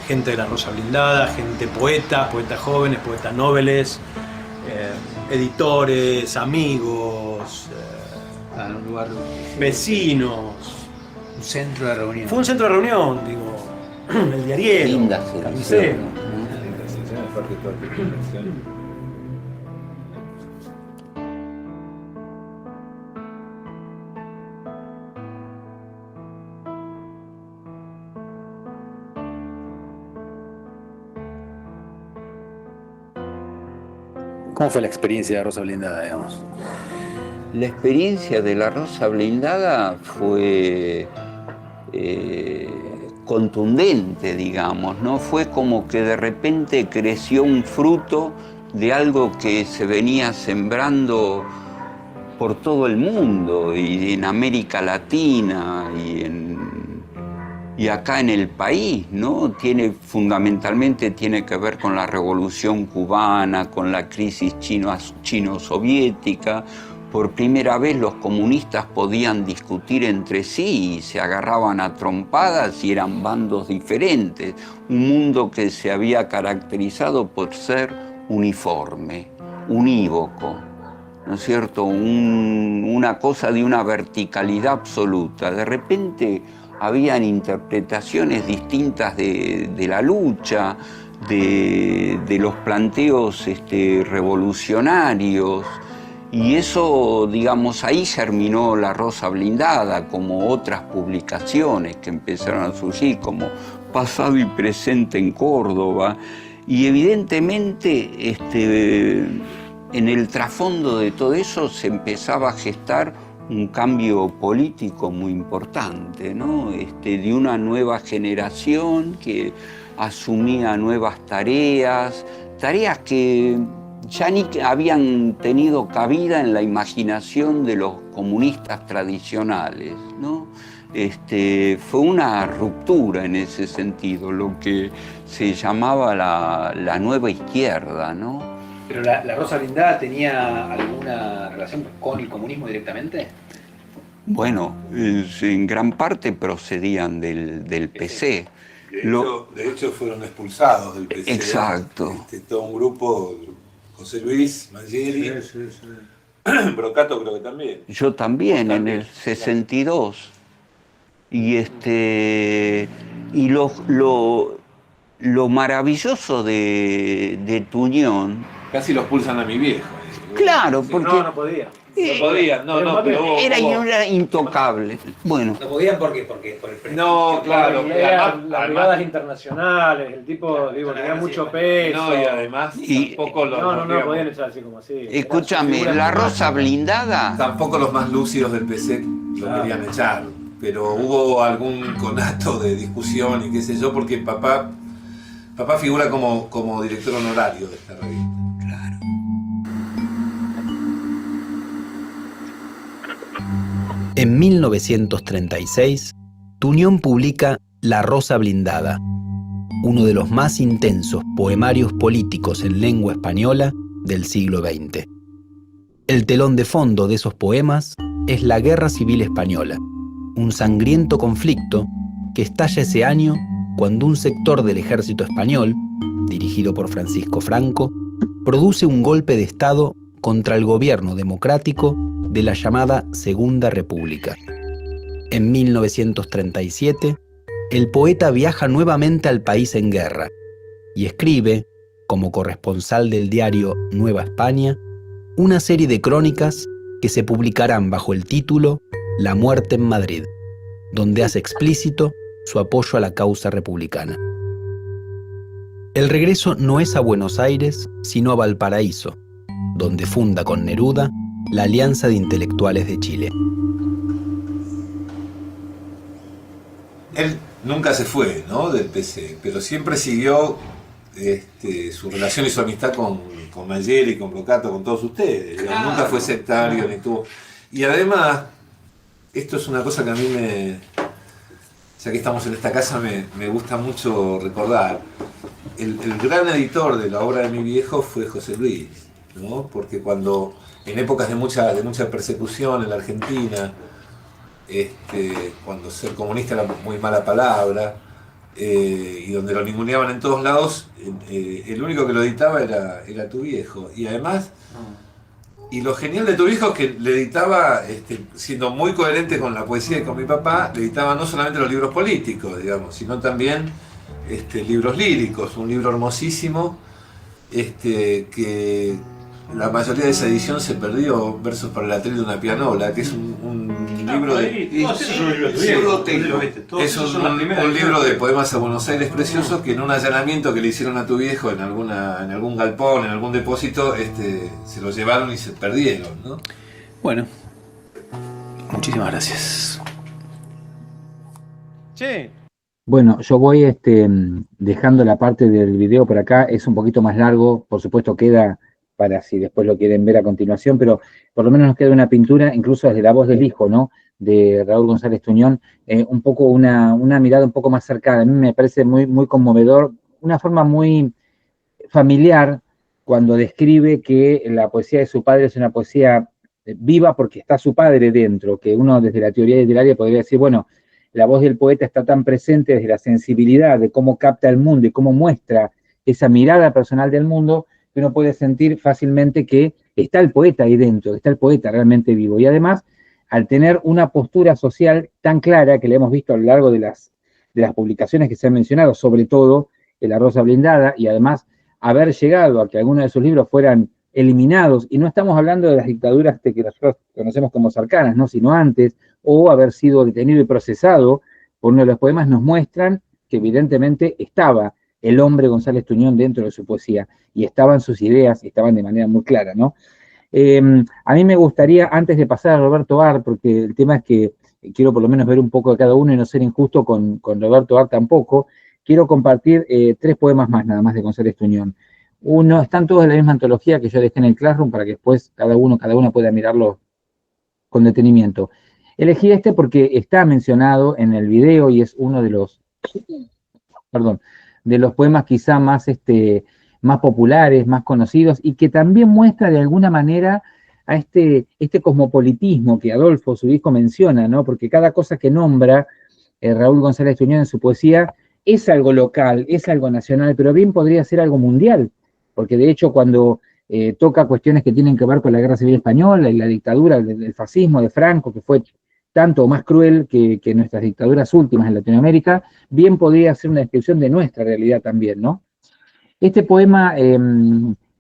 gente de la Rosa Blindada, gente poetas jóvenes, poetas nobles, editores, amigos, un lugar... vecinos. Un centro de reunión. Fue un centro de reunión, digo, el diariero, Linda el selección. carnicero. ¿Cómo fue la experiencia de Rosa Blindada, digamos? La experiencia de la Rosa Blindada fue contundente, digamos, ¿no? Fue como que de repente creció un fruto de algo que se venía sembrando por todo el mundo y en América Latina y acá en el país, ¿no? Fundamentalmente tiene que ver con la Revolución Cubana, con la crisis chino-soviética, por primera vez los comunistas podían discutir entre sí y se agarraban a trompadas y eran bandos diferentes. Un mundo que se había caracterizado por ser uniforme, unívoco, ¿no es cierto? Una cosa de una verticalidad absoluta. De repente habían interpretaciones distintas de la lucha, de los planteos revolucionarios. Y eso, digamos, ahí germinó La Rosa Blindada, como otras publicaciones que empezaron a surgir, como Pasado y Presente en Córdoba. Y evidentemente, en el trasfondo de todo eso se empezaba a gestar un cambio político muy importante, ¿no? De una nueva generación que asumía nuevas tareas que ya ni habían tenido cabida en la imaginación de los comunistas tradicionales, ¿no? Fue una ruptura en ese sentido, lo que se llamaba la nueva izquierda, ¿no? ¿Pero la Rosa Blindada tenía alguna relación con el comunismo directamente? Bueno, en gran parte procedían del PC. De hecho, fueron expulsados del PC. Exacto. Todo un grupo, José Luis, Mangieri, Brocato creo que también. Yo también, en el 62. Y lo maravilloso de tu unión. Casi los pulsan a mi viejo. Claro, porque. No podía. No podían, pero era intocable. Bueno. ¿No podían por qué? Porque por el prestigio. No, claro. Las brigadas internacionales, el tipo, tenía mucho peso. No, y además tampoco los. No podían echar así como así. Escúchame, La Rosa Blindada. Tampoco los más lúcidos del PC lo querían echar. Pero hubo algún conato de discusión y qué sé yo, porque papá figura como director honorario de esta revista. Claro. En 1936, Tuñón publica La Rosa Blindada, uno de los más intensos poemarios políticos en lengua española del siglo XX. El telón de fondo de esos poemas es la Guerra Civil Española, un sangriento conflicto que estalla ese año cuando un sector del ejército español, dirigido por Francisco Franco, produce un golpe de Estado contra el gobierno democrático de la llamada Segunda República. En 1937, el poeta viaja nuevamente al país en guerra y escribe, como corresponsal del diario Nueva España, una serie de crónicas que se publicarán bajo el título La muerte en Madrid, donde hace explícito su apoyo a la causa republicana. El regreso no es a Buenos Aires, sino a Valparaíso, donde funda con Neruda la Alianza de Intelectuales de Chile. Él nunca se fue, ¿no?, del PC, pero siempre siguió su relación y su amistad con Mangieri, con Brocato, con todos ustedes. Claro. Nunca fue sectario ni tuvo. Y además, esto es una cosa que a mí ya que estamos en esta casa, me gusta mucho recordar. El gran editor de la obra de mi viejo fue José Luis, ¿no? Porque cuando, en épocas de mucha persecución en la Argentina, cuando ser comunista era muy mala palabra, y donde lo ninguneaban en todos lados, el único que lo editaba era tu viejo. Y además, y lo genial de tu viejo es que le editaba, siendo muy coherente con la poesía y con mi papá, le editaba no solamente los libros políticos, digamos, sino también libros líricos. Un libro hermosísimo, que la mayoría de esa edición se perdió, Versos para el atril de una pianola, que es un libro de... Es un libro de poemas a Buenos Aires preciosos que en un allanamiento que le hicieron a tu viejo en algún galpón, en algún depósito, se lo llevaron y se perdieron, ¿no? Bueno, muchísimas gracias. Sí. Bueno, yo voy dejando la parte del video por acá, es un poquito más largo, por supuesto queda para si después lo quieren ver a continuación, pero por lo menos nos queda una pintura, incluso desde la voz del hijo, ¿no?, de Raúl González Tuñón, un poco una mirada un poco más cercana. A mí me parece muy, muy conmovedor, una forma muy familiar cuando describe que la poesía de su padre es una poesía viva porque está su padre dentro, que uno desde la teoría literaria podría decir, bueno, la voz del poeta está tan presente desde la sensibilidad de cómo capta el mundo y cómo muestra esa mirada personal del mundo, que uno puede sentir fácilmente que está el poeta ahí dentro, está el poeta realmente vivo. Y además, al tener una postura social tan clara, que le hemos visto a lo largo de las publicaciones que se han mencionado, sobre todo La Rosa Blindada, y además haber llegado a que algunos de sus libros fueran eliminados, y no estamos hablando de las dictaduras que nosotros conocemos como cercanas, ¿no? Sino antes, o haber sido detenido y procesado por uno de los poemas, nos muestran que evidentemente estaba el hombre González Tuñón dentro de su poesía, y estaban sus ideas, y estaban de manera muy clara, ¿no? A mí me gustaría, antes de pasar a Roberto Ar, porque el tema es que quiero por lo menos ver un poco de cada uno y no ser injusto con Roberto Ar tampoco, quiero compartir 3 poemas más, nada más, de González Tuñón. Uno, están todos en la misma antología que yo dejé en el Classroom para que después cada una pueda mirarlo con detenimiento. Elegí este porque está mencionado en el video y es uno de los, de los poemas quizá más, más populares, más conocidos, y que también muestra de alguna manera a este cosmopolitismo que Adolfo, su hijo, menciona, ¿no? Porque cada cosa que nombra Raúl González Tuñón en su poesía es algo local, es algo nacional, pero bien podría ser algo mundial, porque de hecho cuando toca cuestiones que tienen que ver con la Guerra Civil Española y la dictadura del fascismo de Franco, que fue tanto o más cruel que nuestras dictaduras últimas en Latinoamérica, bien podría ser una descripción de nuestra realidad también, ¿no? Este poema,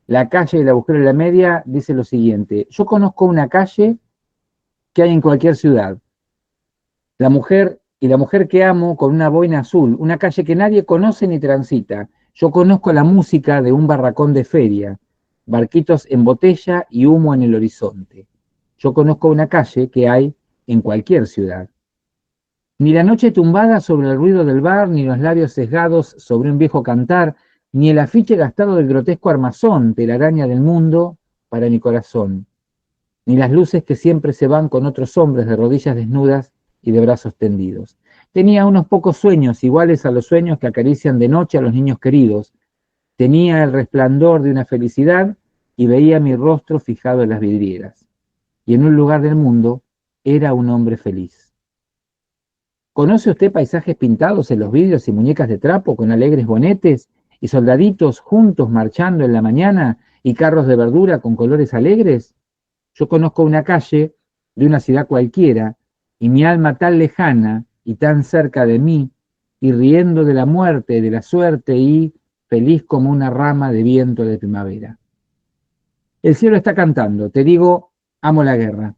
La calle del agujero de la media, dice lo siguiente: yo conozco una calle que hay en cualquier ciudad, la mujer que amo con una boina azul, una calle que nadie conoce ni transita. Yo conozco la música de un barracón de feria, barquitos en botella y humo en el horizonte. Yo conozco una calle que hay en cualquier ciudad. Ni la noche tumbada sobre el ruido del bar, ni los labios sesgados sobre un viejo cantar, ni el afiche gastado del grotesco armazón, telaraña del mundo para mi corazón, ni las luces que siempre se van con otros hombres de rodillas desnudas y de brazos tendidos. Tenía unos pocos sueños, iguales a los sueños que acarician de noche a los niños queridos. Tenía el resplandor de una felicidad y veía mi rostro fijado en las vidrieras. Y en un lugar del mundo era un hombre feliz. ¿Conoce usted paisajes pintados en los vidrios y muñecas de trapo con alegres bonetes y soldaditos juntos marchando en la mañana y carros de verdura con colores alegres? Yo conozco una calle de una ciudad cualquiera y mi alma tan lejana y tan cerca de mí, y riendo de la muerte, de la suerte y feliz como una rama de viento de primavera. El cielo está cantando, te digo, amo la guerra.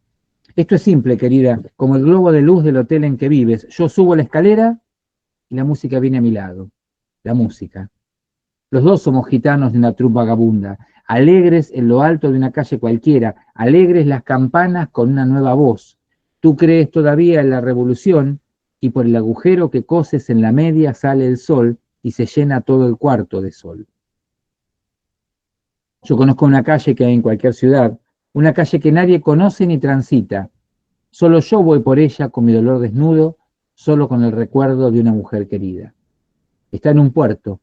Esto es simple, querida, como el globo de luz del hotel en que vives. Yo subo la escalera y la música viene a mi lado. La música. Los dos somos gitanos de una troupe vagabunda, alegres en lo alto de una calle cualquiera, alegres las campanas con una nueva voz. Tú crees todavía en la revolución y por el agujero que coses en la media sale el sol y se llena todo el cuarto de sol. Yo conozco una calle que hay en cualquier ciudad, una calle que nadie conoce ni transita. Solo yo voy por ella con mi dolor desnudo, solo con el recuerdo de una mujer querida. Está en un puerto.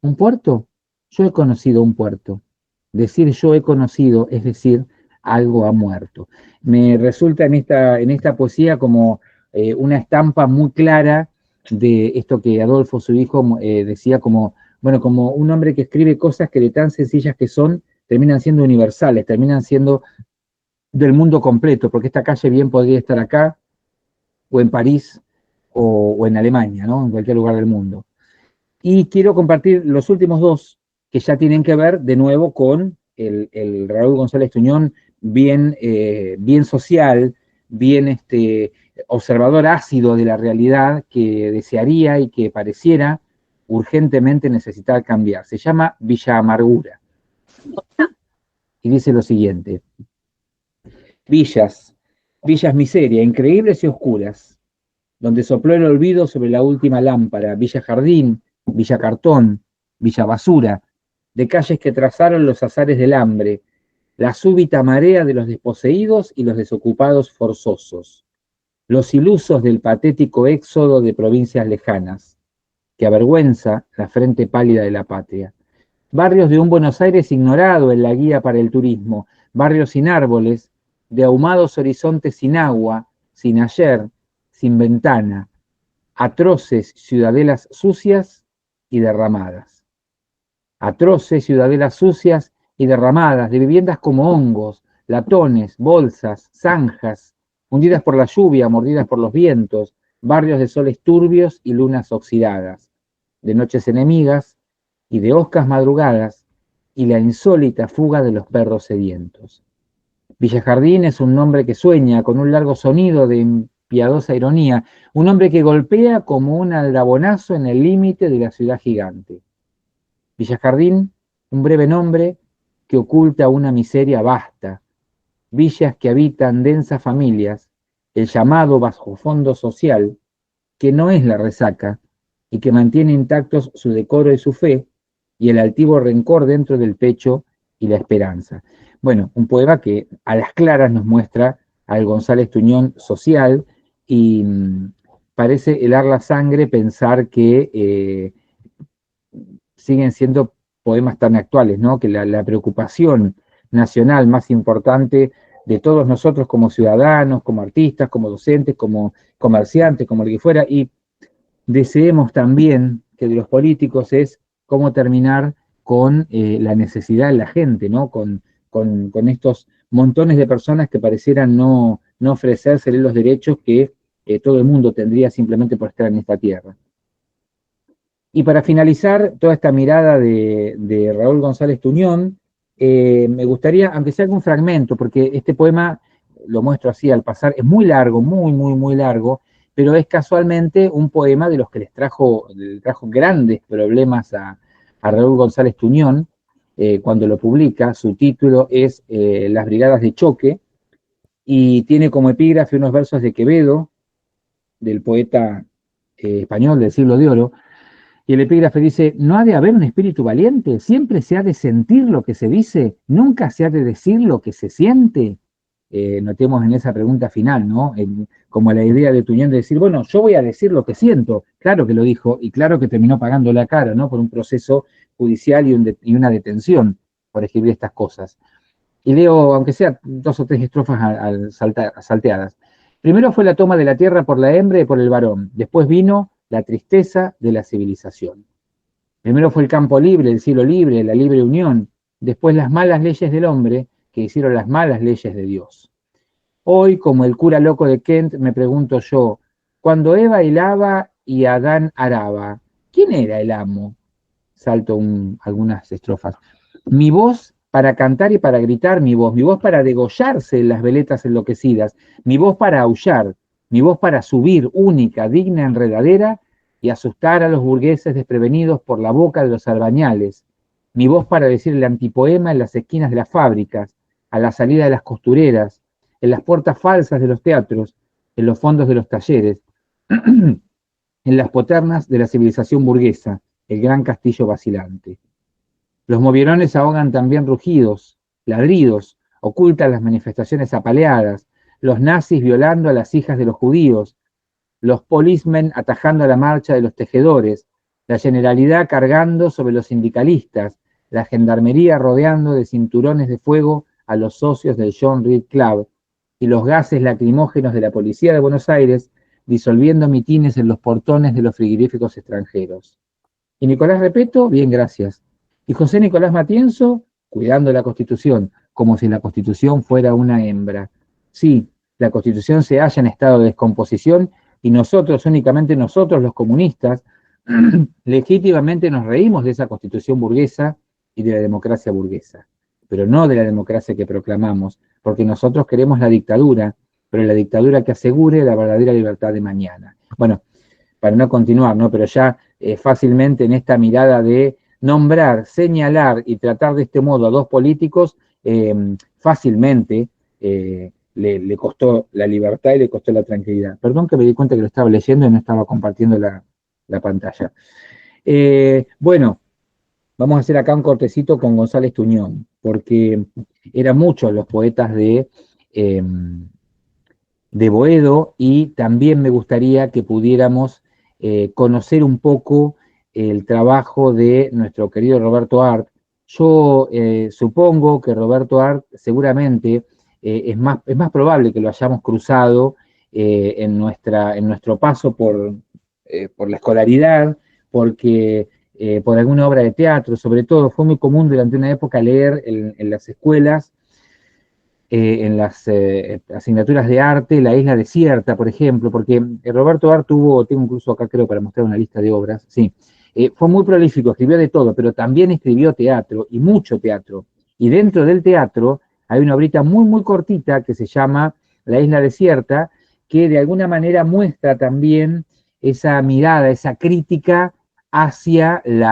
¿Un puerto? Yo he conocido un puerto. Decir yo he conocido es decir algo ha muerto. Me resulta en esta poesía como una estampa muy clara de esto que Adolfo, su hijo, decía como, bueno, como un hombre que escribe cosas que de tan sencillas que son, terminan siendo universales, terminan siendo del mundo completo, porque esta calle bien podría estar acá, o en París, o en Alemania, ¿no? En cualquier lugar del mundo. Y quiero compartir los últimos 2, que ya tienen que ver de nuevo con el Raúl González Tuñón bien social, bien observador ácido de la realidad que desearía y que pareciera urgentemente necesitar cambiar. Se llama Villa Amargura. Y dice lo siguiente: villas miseria, increíbles y oscuras, donde sopló el olvido sobre la última lámpara, Villa Jardín, Villa Cartón, Villa Basura, de calles que trazaron los azares del hambre, la súbita marea de los desposeídos y los desocupados forzosos, los ilusos del patético éxodo de provincias lejanas, que avergüenza la frente pálida de la patria. Barrios de un Buenos Aires ignorado en la guía para el turismo, barrios sin árboles, de ahumados horizontes sin agua, sin ayer, sin ventana, atroces ciudadelas sucias y derramadas. Atroces ciudadelas sucias y derramadas, de viviendas como hongos, latones, bolsas, zanjas, hundidas por la lluvia, mordidas por los vientos, barrios de soles turbios y lunas oxidadas, de noches enemigas y de hoscas madrugadas, y la insólita fuga de los perros sedientos. Villajardín es un nombre que sueña con un largo sonido de piadosa ironía, un hombre que golpea como un aldabonazo en el límite de la ciudad gigante. Villajardín, un breve nombre que oculta una miseria vasta, villas que habitan densas familias, el llamado bajofondo social, que no es la resaca y que mantiene intactos su decoro y su fe, y el altivo rencor dentro del pecho y la esperanza. Bueno, un poema que a las claras nos muestra al González Tuñón social y parece helar la sangre pensar que siguen siendo poemas tan actuales, ¿no? Que la preocupación nacional más importante de todos nosotros como ciudadanos, como artistas, como docentes, como comerciantes, como el que fuera, y deseemos también que de los políticos es cómo terminar con la necesidad de la gente, ¿no? Con estos montones de personas que parecieran no ofrecerse los derechos que todo el mundo tendría simplemente por estar en esta tierra. Y para finalizar toda esta mirada de Raúl González Tuñón, me gustaría, aunque sea algún fragmento, porque este poema, lo muestro así al pasar, es muy largo, muy largo, pero es casualmente un poema de los que le trajo grandes problemas a Raúl González Tuñón cuando lo publica. Su título es Las Brigadas de Choque, y tiene como epígrafe unos versos de Quevedo, del poeta español del Siglo de Oro, y el epígrafe dice: ¿no ha de haber un espíritu valiente? ¿Siempre se ha de sentir lo que se dice? ¿Nunca se ha de decir lo que se siente? Notemos en esa pregunta final, ¿no? Como la idea de Tuñón de decir, bueno, yo voy a decir lo que siento. Claro que lo dijo, y claro que terminó pagando la cara, ¿no? Por un proceso judicial y una detención por escribir estas cosas. Y leo, aunque sea 2 o 3 estrofas salteadas. Primero fue la toma de la tierra por la hembra y por el varón. Después vino la tristeza de la civilización. Primero fue el campo libre, el cielo libre, la libre unión. Después las malas leyes del hombre que hicieron las malas leyes de Dios. Hoy, como el cura loco de Kent, me pregunto yo, cuando Eva hilaba y Adán araba, ¿quién era el amo? Salto algunas estrofas. Mi voz para cantar y para gritar, mi voz para degollarse en las veletas enloquecidas, mi voz para aullar, mi voz para subir, única, digna, enredadera, y asustar a los burgueses desprevenidos por la boca de los albañales, mi voz para decir el antipoema en las esquinas de las fábricas, a la salida de las costureras, en las puertas falsas de los teatros, en los fondos de los talleres, en las poternas de la civilización burguesa, el gran castillo vacilante. Los movierones ahogan también rugidos, ladridos, ocultan las manifestaciones apaleadas, los nazis violando a las hijas de los judíos, los policemen atajando la marcha de los tejedores, la Generalidad cargando sobre los sindicalistas, la gendarmería rodeando de cinturones de fuego a los socios del John Reed Club, y los gases lacrimógenos de la policía de Buenos Aires disolviendo mitines en los portones de los frigoríficos extranjeros. Y Nicolás Repetto, bien, gracias. Y José Nicolás Matienzo, cuidando la Constitución, como si la Constitución fuera una hembra. Sí, la Constitución se halla en estado de descomposición y nosotros, únicamente nosotros los comunistas, legítimamente nos reímos de esa Constitución burguesa y de la democracia burguesa, pero no de la democracia que proclamamos, porque nosotros queremos la dictadura, pero la dictadura que asegure la verdadera libertad de mañana. Bueno, para no continuar, ¿no? Pero ya fácilmente en esta mirada de nombrar, señalar y tratar de este modo a dos políticos, fácilmente le costó la libertad y le costó la tranquilidad. Perdón que me di cuenta que lo estaba leyendo y no estaba compartiendo la pantalla. Bueno, vamos a hacer acá un cortecito con González Tuñón, porque eran muchos los poetas de Boedo, y también me gustaría que pudiéramos conocer un poco el trabajo de nuestro querido Roberto Arlt. Yo supongo que Roberto Arlt seguramente es más probable que lo hayamos cruzado en nuestro paso por la escolaridad, porque por alguna obra de teatro, sobre todo. Fue muy común durante una época leer en las escuelas, en las asignaturas de arte, La Isla Desierta, por ejemplo, porque Roberto Art tengo incluso acá creo para mostrar una lista de obras, sí, fue muy prolífico, escribió de todo, pero también escribió teatro, y mucho teatro. Y dentro del teatro hay una obrita muy, muy cortita que se llama La Isla Desierta, que de alguna manera muestra también esa mirada, esa crítica hacia el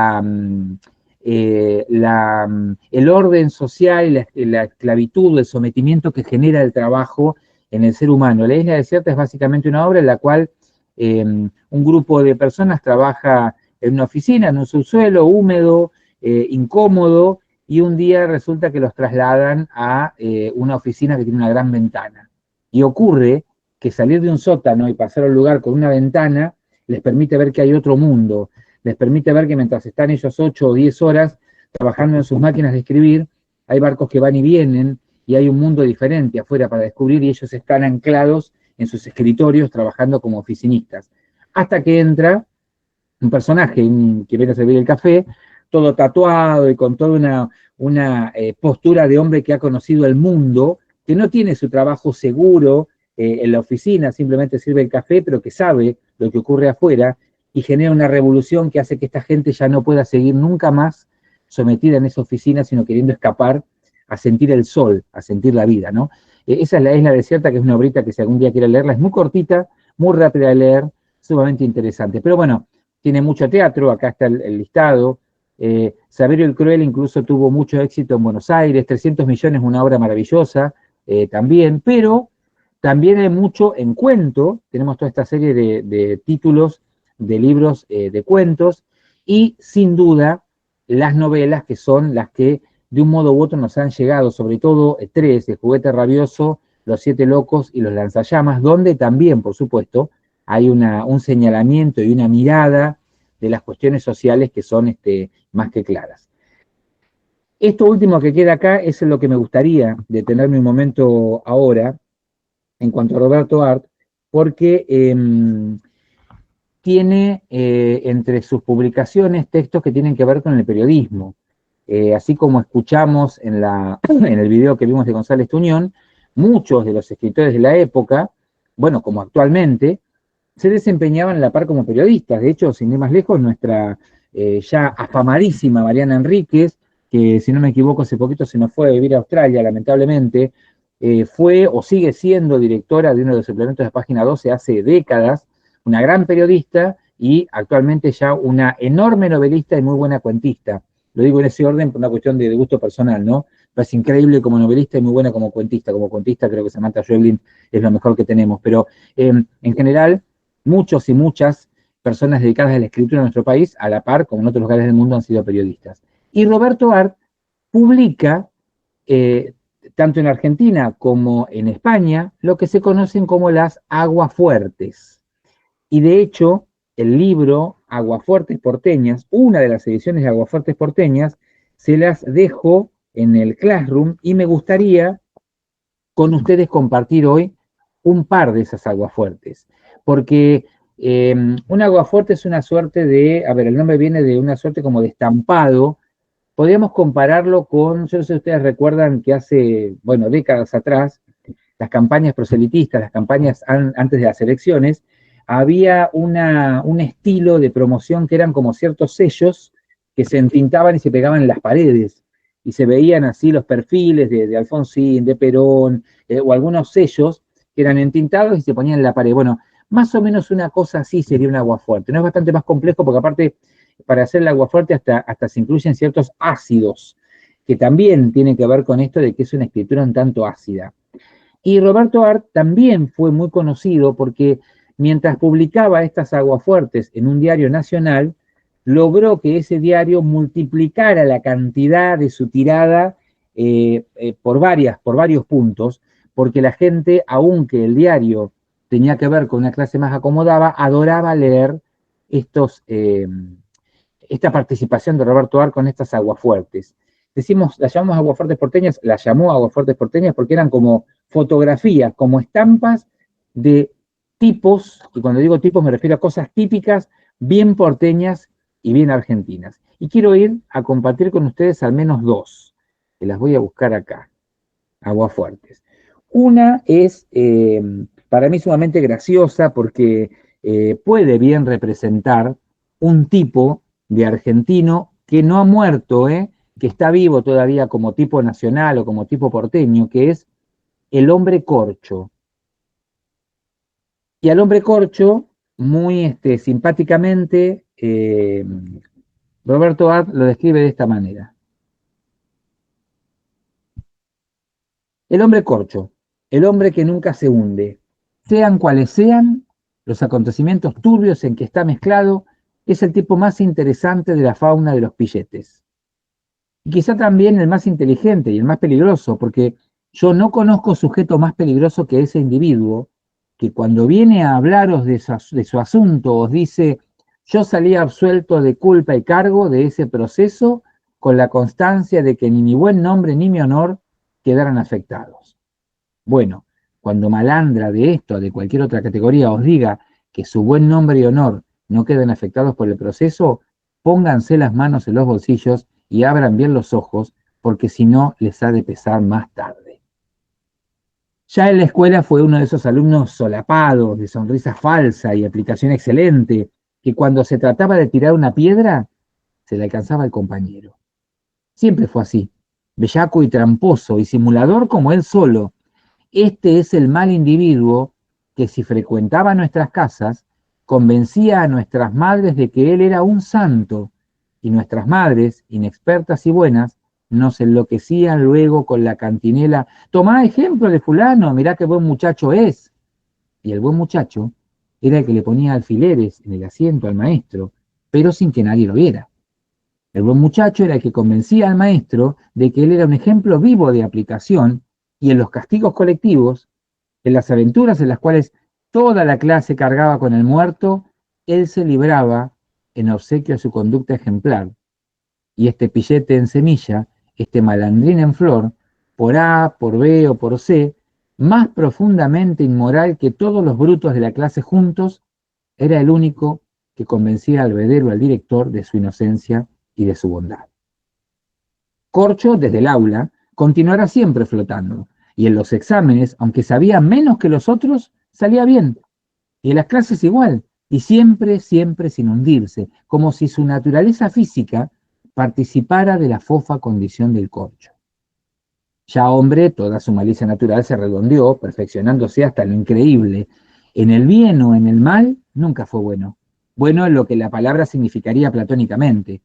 orden social y la esclavitud, el sometimiento que genera el trabajo en el ser humano. La Isla Desierta es básicamente una obra en la cual un grupo de personas trabaja en una oficina, en un subsuelo húmedo, incómodo, y un día resulta que los trasladan a una oficina que tiene una gran ventana. Y ocurre que salir de un sótano y pasar a un lugar con una ventana les permite ver que hay otro mundo, les permite ver que mientras están ellos 8 o 10 horas trabajando en sus máquinas de escribir, hay barcos que van y vienen, y hay un mundo diferente afuera para descubrir, y ellos están anclados en sus escritorios trabajando como oficinistas. Hasta que entra un personaje que viene a servir el café, todo tatuado y con toda una postura de hombre que ha conocido el mundo, que no tiene su trabajo seguro en la oficina, simplemente sirve el café, pero que sabe lo que ocurre afuera, y genera una revolución que hace que esta gente ya no pueda seguir nunca más sometida en esa oficina, sino queriendo escapar a sentir el sol, a sentir la vida, ¿no? Esa es La Isla Desierta, que es una obrita que si algún día quiere leerla, es muy cortita, muy rápida de leer, sumamente interesante. Pero bueno, tiene mucho teatro, acá está el listado. Saverio el Cruel incluso tuvo mucho éxito en Buenos Aires, 300 millones, una obra maravillosa también, pero también hay mucho en cuento, tenemos toda esta serie de títulos de libros de cuentos, y sin duda las novelas, que son las que de un modo u otro nos han llegado, sobre todo tres, El Juguete Rabioso, Los Siete Locos y Los Lanzallamas, donde también, por supuesto, hay un señalamiento y una mirada de las cuestiones sociales que son más que claras. Esto último que queda acá es en lo que me gustaría detenerme un momento ahora, en cuanto a Roberto Art, porque tiene entre sus publicaciones textos que tienen que ver con el periodismo. Así como escuchamos en el video que vimos de González Tuñón, muchos de los escritores de la época, bueno, como actualmente, se desempeñaban a la par como periodistas. De hecho, sin ir más lejos, nuestra ya afamadísima Mariana Enríquez, que si no me equivoco hace poquito se nos fue a vivir a Australia, lamentablemente, fue o sigue siendo directora de uno de los suplementos de Página 12 hace décadas, una gran periodista y actualmente ya una enorme novelista y muy buena cuentista. Lo digo en ese orden por una cuestión de gusto personal, ¿no? Pero es increíble como novelista y muy buena como cuentista. Como cuentista creo que Samantha Schweblin es lo mejor que tenemos. Pero en general, muchos y muchas personas dedicadas a la escritura en nuestro país, a la par, como en otros lugares del mundo, han sido periodistas. Y Roberto Art publica, tanto en Argentina como en España, lo que se conocen como las aguafuertes. Y de hecho, el libro Aguafuertes Porteñas, una de las ediciones de Aguafuertes Porteñas, se las dejo en el Classroom, y me gustaría con ustedes compartir hoy un par de esas aguafuertes. Porque un aguafuerte es una suerte de, el nombre viene de una suerte como de estampado. Podríamos compararlo con, yo no sé si ustedes recuerdan que hace, décadas atrás, las campañas proselitistas, las campañas antes de las elecciones, había un estilo de promoción que eran como ciertos sellos que se entintaban y se pegaban en las paredes, y se veían así los perfiles de Alfonsín, de Perón, o algunos sellos que eran entintados y se ponían en la pared. Bueno, más o menos una cosa así sería un aguafuerte. No es bastante más complejo porque aparte para hacer el aguafuerte hasta se incluyen ciertos ácidos, que también tienen que ver con esto de que es una escritura un tanto ácida. Y Roberto Art también fue muy conocido porque mientras publicaba estas aguafuertes en un diario nacional, logró que ese diario multiplicara la cantidad de su tirada por varios puntos, porque la gente, aunque el diario tenía que ver con una clase más acomodada, adoraba leer esta participación de Roberto Art con estas aguafuertes. Las llamamos aguafuertes porteñas, las llamó aguafuertes porteñas porque eran como fotografías como estampas de tipos, y cuando digo tipos me refiero a cosas típicas, bien porteñas y bien argentinas. Y quiero ir a compartir con ustedes al menos dos, que las voy a buscar acá, aguafuertes. Una es, para mí sumamente graciosa porque puede bien representar un tipo de argentino que no ha muerto, que está vivo todavía como tipo nacional o como tipo porteño, que es el hombre corcho. Y al hombre corcho, muy simpáticamente, Roberto Art lo describe de esta manera. El hombre corcho, el hombre que nunca se hunde, sean cuales sean los acontecimientos turbios en que está mezclado, es el tipo más interesante de la fauna de los pilletes. Y quizá también el más inteligente y el más peligroso, porque yo no conozco sujeto más peligroso que ese individuo, que cuando viene a hablaros de su asunto os dice, yo salí absuelto de culpa y cargo de ese proceso con la constancia de que ni mi buen nombre ni mi honor quedaran afectados. Bueno, cuando malandra de esto o de cualquier otra categoría os diga que su buen nombre y honor no quedan afectados por el proceso, pónganse las manos en los bolsillos y abran bien los ojos, porque si no les ha de pesar más tarde. Ya en la escuela fue uno de esos alumnos solapados, de sonrisa falsa y aplicación excelente, que cuando se trataba de tirar una piedra, se le alcanzaba al compañero. Siempre fue así, bellaco y tramposo y simulador como él solo. Este es el mal individuo que, si frecuentaba nuestras casas, convencía a nuestras madres de que él era un santo, y nuestras madres, inexpertas y buenas, nos enloquecían luego con la cantinela, tomá ejemplo de fulano, mirá qué buen muchacho es. Y el buen muchacho era el que le ponía alfileres en el asiento al maestro, pero sin que nadie lo viera. El buen muchacho era el que convencía al maestro de que él era un ejemplo vivo de aplicación, y en los castigos colectivos, en las aventuras en las cuales toda la clase cargaba con el muerto, él se libraba en obsequio a su conducta ejemplar. Y este pillete en semilla, este malandrín en flor, por A, por B o por C, más profundamente inmoral que todos los brutos de la clase juntos, era el único que convencía al heredero, al director, de su inocencia y de su bondad. Corcho, desde el aula, continuará siempre flotando, y en los exámenes, aunque sabía menos que los otros, salía bien, y en las clases igual, y siempre, siempre sin hundirse, como si su naturaleza física participara de la fofa condición del corcho. Ya hombre, toda su malicia natural se redondeó, perfeccionándose hasta lo increíble. En el bien o en el mal, nunca fue bueno. Bueno en lo que la palabra significaría platónicamente.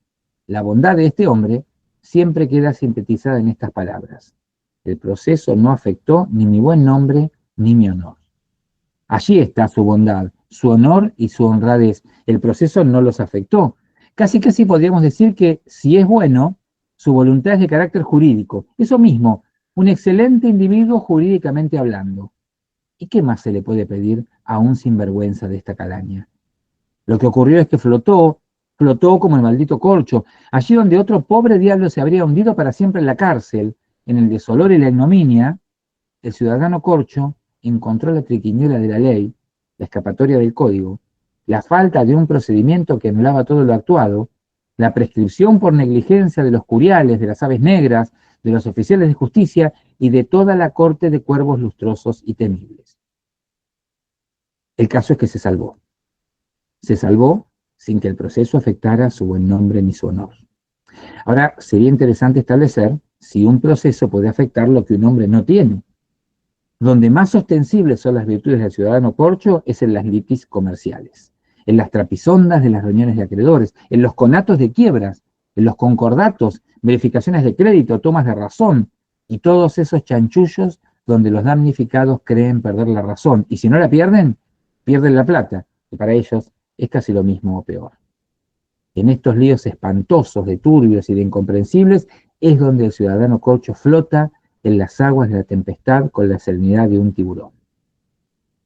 La bondad de este hombre siempre queda sintetizada en estas palabras. El proceso no afectó ni mi buen nombre ni mi honor. Allí está su bondad, su honor y su honradez. El proceso no los afectó. Casi podríamos decir que, si es bueno, su voluntad es de carácter jurídico. Eso mismo, un excelente individuo jurídicamente hablando. ¿Y qué más se le puede pedir a un sinvergüenza de esta calaña? Lo que ocurrió es que flotó como el maldito corcho, allí donde otro pobre diablo se habría hundido para siempre en la cárcel, en el deshonor y la ignominia. El ciudadano corcho encontró la triquiñuela de la ley, la escapatoria del código, la falta de un procedimiento que anulaba todo lo actuado, la prescripción por negligencia de los curiales, de las aves negras, de los oficiales de justicia y de toda la corte de cuervos lustrosos y temibles. El caso es que se salvó. Se salvó sin que el proceso afectara su buen nombre ni su honor. Ahora, sería interesante establecer si un proceso puede afectar lo que un hombre no tiene. Donde más ostensibles son las virtudes del ciudadano corcho es en las litis comerciales, en las trapisondas de las reuniones de acreedores, en los conatos de quiebras, en los concordatos, verificaciones de crédito, tomas de razón, y todos esos chanchullos donde los damnificados creen perder la razón, y si no la pierden, pierden la plata, que para ellos es casi lo mismo o peor. En estos líos espantosos de turbios y de incomprensibles es donde el ciudadano corcho flota en las aguas de la tempestad con la serenidad de un tiburón.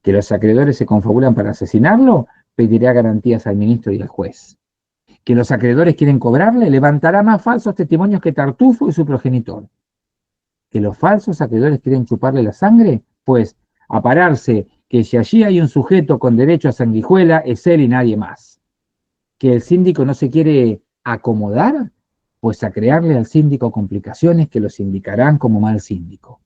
Que los acreedores se confabulan para asesinarlo, pedirá garantías al ministro y al juez. Que los acreedores quieren cobrarle, levantará más falsos testimonios que Tartufo y su progenitor. Que los falsos acreedores quieren chuparle la sangre, pues a pararse que si allí hay un sujeto con derecho a sanguijuela, es él y nadie más. Que el síndico no se quiere acomodar, pues a crearle al síndico complicaciones que lo sindicarán como mal síndico.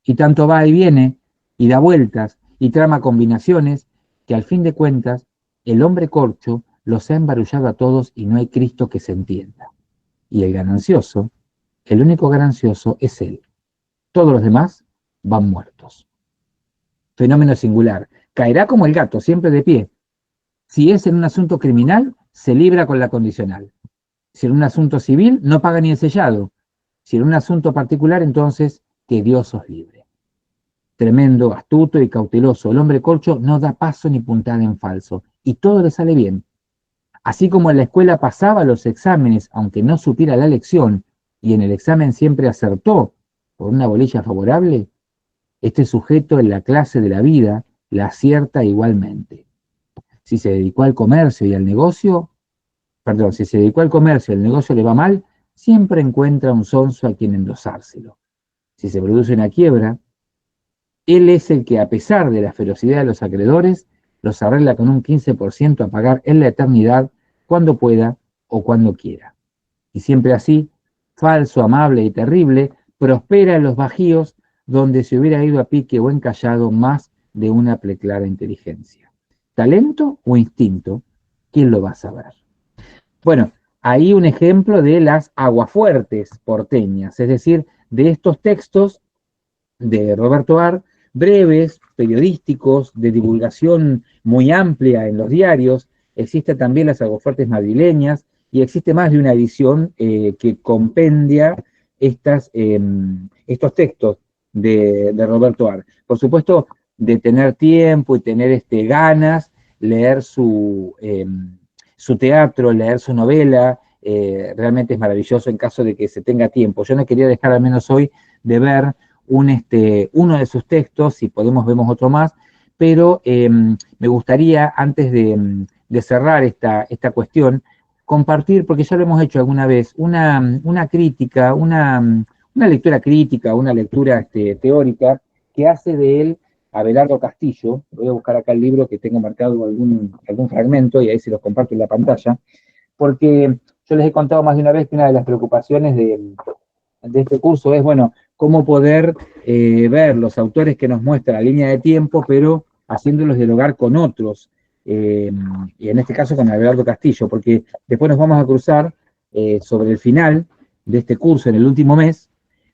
Y tanto va y viene, y da vueltas, y trama combinaciones, que al fin de cuentas, el hombre corcho los ha embarullado a todos y no hay Cristo que se entienda. Y el ganancioso, el único ganancioso es él. Todos los demás van muertos. Fenómeno singular. Caerá como el gato, siempre de pie. Si es en un asunto criminal, se libra con la condicional. Si en un asunto civil, no paga ni el sellado. Si en un asunto particular, entonces, que Dios os libre. Tremendo, astuto y cauteloso. El hombre corcho no da paso ni puntada en falso. Y todo le sale bien. Así como en la escuela pasaba los exámenes, aunque no supiera la lección, y en el examen siempre acertó por una bolilla favorable, este sujeto en la clase de la vida la acierta igualmente. Si se dedicó al comercio y al negocio, si se dedicó al comercio y el negocio le va mal, siempre encuentra un sonso a quien endosárselo. Si se produce una quiebra, él es el que, a pesar de la ferocidad de los acreedores, los arregla con un 15% a pagar en la eternidad cuando pueda o cuando quiera. Y siempre así, falso, amable y terrible, prospera en los bajíos donde se hubiera ido a pique o encallado más de una preclara inteligencia. ¿Talento o instinto? ¿Quién lo va a saber? Bueno, ahí un ejemplo de las aguafuertes porteñas, es decir, de estos textos de Roberto Art, breves, periodísticos, de divulgación muy amplia en los diarios. Existen también las aguafuertes madrileñas y existe más de una edición que compendia estos textos de Roberto Art. Por supuesto, de tener tiempo y tener ganas, leer su teatro, leer su novela, realmente es maravilloso en caso de que se tenga tiempo. Yo no quería dejar al menos hoy de ver uno de sus textos, si podemos vemos otro más, pero me gustaría, antes de cerrar esta cuestión, compartir, porque ya lo hemos hecho alguna vez, una crítica, una lectura crítica, una lectura teórica que hace de él Abelardo Castillo. Voy a buscar acá el libro que tengo marcado algún fragmento y ahí se los comparto en la pantalla, porque yo les he contado más de una vez que una de las preocupaciones de este curso es, bueno, cómo poder ver los autores que nos muestran la línea de tiempo, pero haciéndolos dialogar con otros, y en este caso con Abelardo Castillo, porque después nos vamos a cruzar sobre el final de este curso, en el último mes,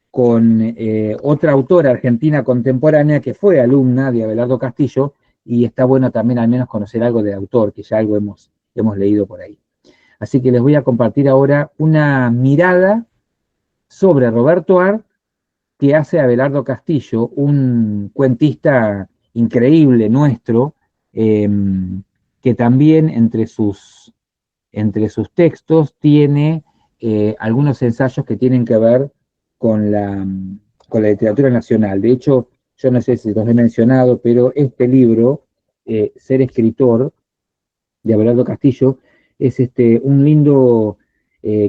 con otra autora argentina contemporánea que fue alumna de Abelardo Castillo, y está bueno también al menos conocer algo del autor, que ya algo hemos leído por ahí. Así que les voy a compartir ahora una mirada sobre Roberto Art que hace Abelardo Castillo, un cuentista increíble nuestro, que también entre sus textos tiene algunos ensayos que tienen que ver con la literatura nacional. De hecho, yo no sé si los he mencionado, pero este libro, Ser escritor, de Abelardo Castillo, es un lindo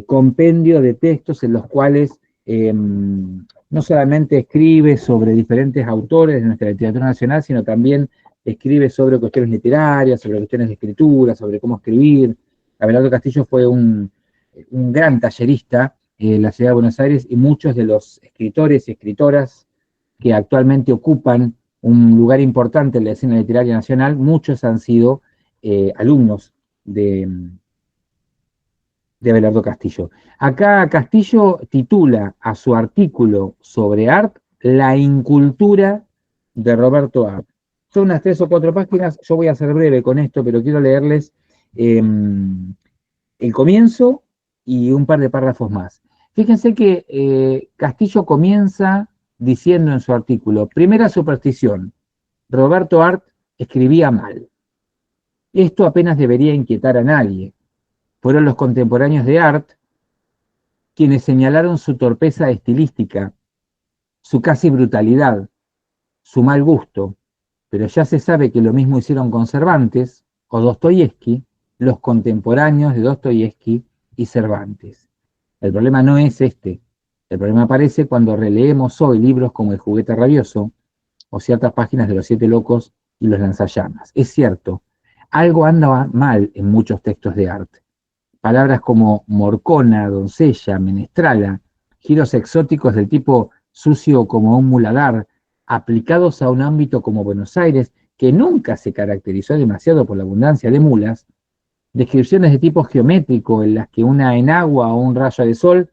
compendio de textos en los cuales no solamente escribe sobre diferentes autores de nuestra literatura nacional, sino también escribe sobre cuestiones literarias, sobre cuestiones de escritura, sobre cómo escribir. Abelardo Castillo fue un gran tallerista en la ciudad de Buenos Aires, y muchos de los escritores y escritoras que actualmente ocupan un lugar importante en la escena literaria nacional, muchos han sido alumnos de Abelardo Castillo. Acá Castillo titula a su artículo sobre Art La incultura de Roberto Art. Son unas 3 o 4 páginas, yo voy a ser breve con esto, pero quiero leerles el comienzo y un par de párrafos más. Fíjense que Castillo comienza diciendo en su artículo: primera superstición, Roberto Art escribía mal. Esto apenas debería inquietar a nadie. Fueron los contemporáneos de Art quienes señalaron su torpeza estilística, su casi brutalidad, su mal gusto, pero ya se sabe que lo mismo hicieron con Cervantes o Dostoyevski, los contemporáneos de Dostoyevski y Cervantes. El problema no es este. El problema aparece cuando releemos hoy libros como El juguete rabioso, o ciertas páginas de Los Siete Locos y Los Lanzallamas. Es cierto, algo anda mal en muchos textos de Arte. Palabras como morcona, doncella, menestrala, giros exóticos del tipo sucio como un muladar, aplicados a un ámbito como Buenos Aires, que nunca se caracterizó demasiado por la abundancia de mulas, descripciones de tipo geométrico en las que una enagua o un rayo de sol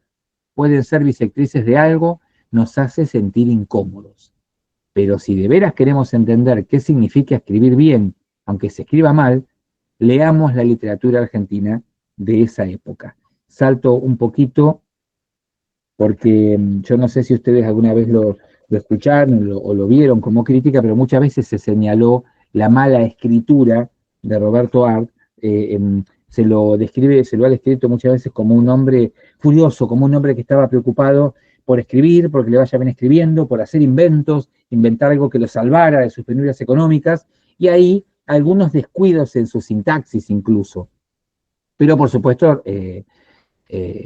pueden ser bisectrices de algo, nos hace sentir incómodos. Pero si de veras queremos entender qué significa escribir bien, aunque se escriba mal, leamos la literatura argentina de esa época. Salto un poquito porque yo no sé si ustedes alguna vez lo escucharon o lo vieron como crítica, pero muchas veces se señaló la mala escritura de Roberto Arlt. Se lo ha descrito muchas veces como un hombre furioso, como un hombre que estaba preocupado por escribir, porque le vaya bien escribiendo, por hacer inventos, inventar algo que lo salvara de sus penurias económicas, y ahí algunos descuidos en su sintaxis incluso. Pero por supuesto,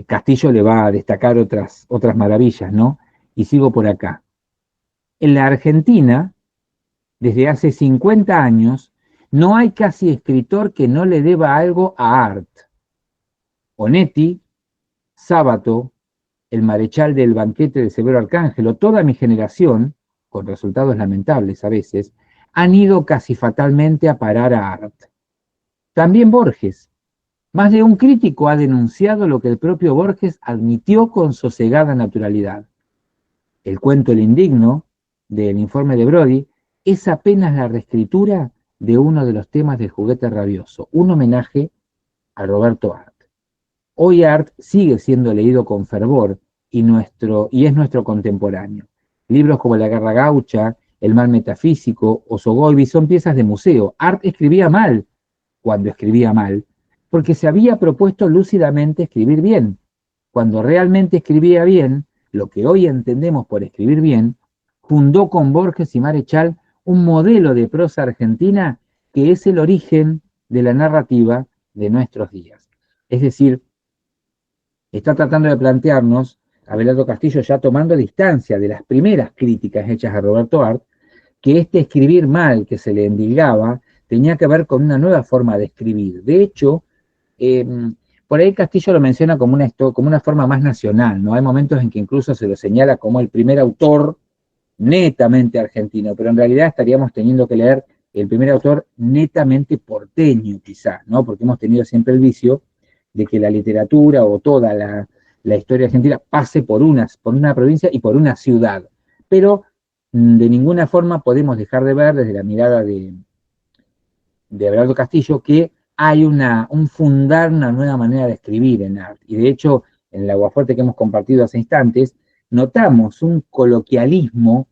Castillo le va a destacar otras maravillas, ¿no? Y sigo por acá. En la Argentina, desde hace 50 años, no hay casi escritor que no le deba algo a Arlt. Onetti, Sábato, el Marechal del Banquete de Severo Arcángelo, toda mi generación, con resultados lamentables a veces, han ido casi fatalmente a parar a Arlt. También Borges. Más de un crítico ha denunciado lo que el propio Borges admitió con sosegada naturalidad. El cuento El Indigno, del informe de Brody, es apenas la reescritura de uno de los temas del Juguete Rabioso, un homenaje a Roberto Arlt. Hoy Arlt sigue siendo leído con fervor y es nuestro contemporáneo. Libros como La Guerra Gaucha, El Mal Metafísico o Sogolbi son piezas de museo. Arlt escribía mal, cuando escribía mal, porque se había propuesto lúcidamente escribir bien. Cuando realmente escribía bien, lo que hoy entendemos por escribir bien, fundó con Borges y Marechal un modelo de prosa argentina que es el origen de la narrativa de nuestros días. Es decir, está tratando de plantearnos, Abelardo Castillo ya tomando distancia de las primeras críticas hechas a Roberto Arlt, que este escribir mal que se le endilgaba tenía que ver con una nueva forma de escribir. De hecho, por ahí Castillo lo menciona como una forma más nacional, ¿no? Hay momentos en que incluso se lo señala como el primer autor netamente argentino, pero en realidad estaríamos teniendo que leer el primer autor netamente porteño, quizás, ¿no? Porque hemos tenido siempre el vicio de que la literatura o toda la historia argentina pase por una provincia y por una ciudad. Pero de ninguna forma podemos dejar de ver desde la mirada de Abelardo Castillo que hay un fundar una nueva manera de escribir en Arlt. Y de hecho, en el aguafuerte que hemos compartido hace instantes, notamos un coloquialismo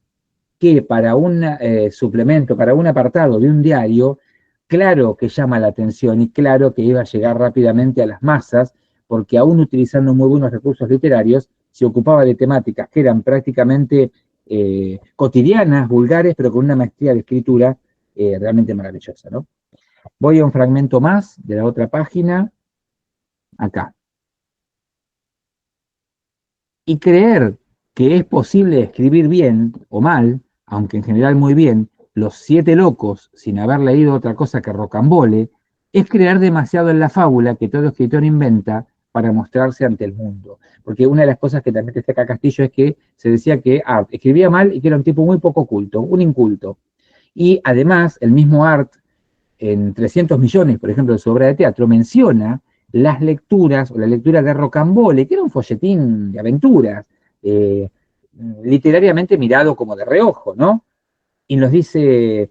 que para un suplemento, para un apartado de un diario, claro que llama la atención y claro que iba a llegar rápidamente a las masas, porque aún utilizando muy buenos recursos literarios, se ocupaba de temáticas que eran prácticamente cotidianas, vulgares, pero con una maestría de escritura realmente maravillosa, ¿no? Voy a un fragmento más de la otra página, acá. Y creer que es posible escribir bien o mal, aunque en general muy bien, Los Siete Locos, sin haber leído otra cosa que Rocambole, es creer demasiado en la fábula que todo escritor inventa para mostrarse ante el mundo. Porque una de las cosas que también destaca Castillo es que se decía que Arlt escribía mal y que era un tipo muy poco culto, un inculto. Y además, el mismo Arlt, en 300 millones, por ejemplo, de su obra de teatro, menciona las lecturas, o la lectura de Rocambole, que era un folletín de aventuras, literariamente mirado como de reojo, ¿no? Y nos dice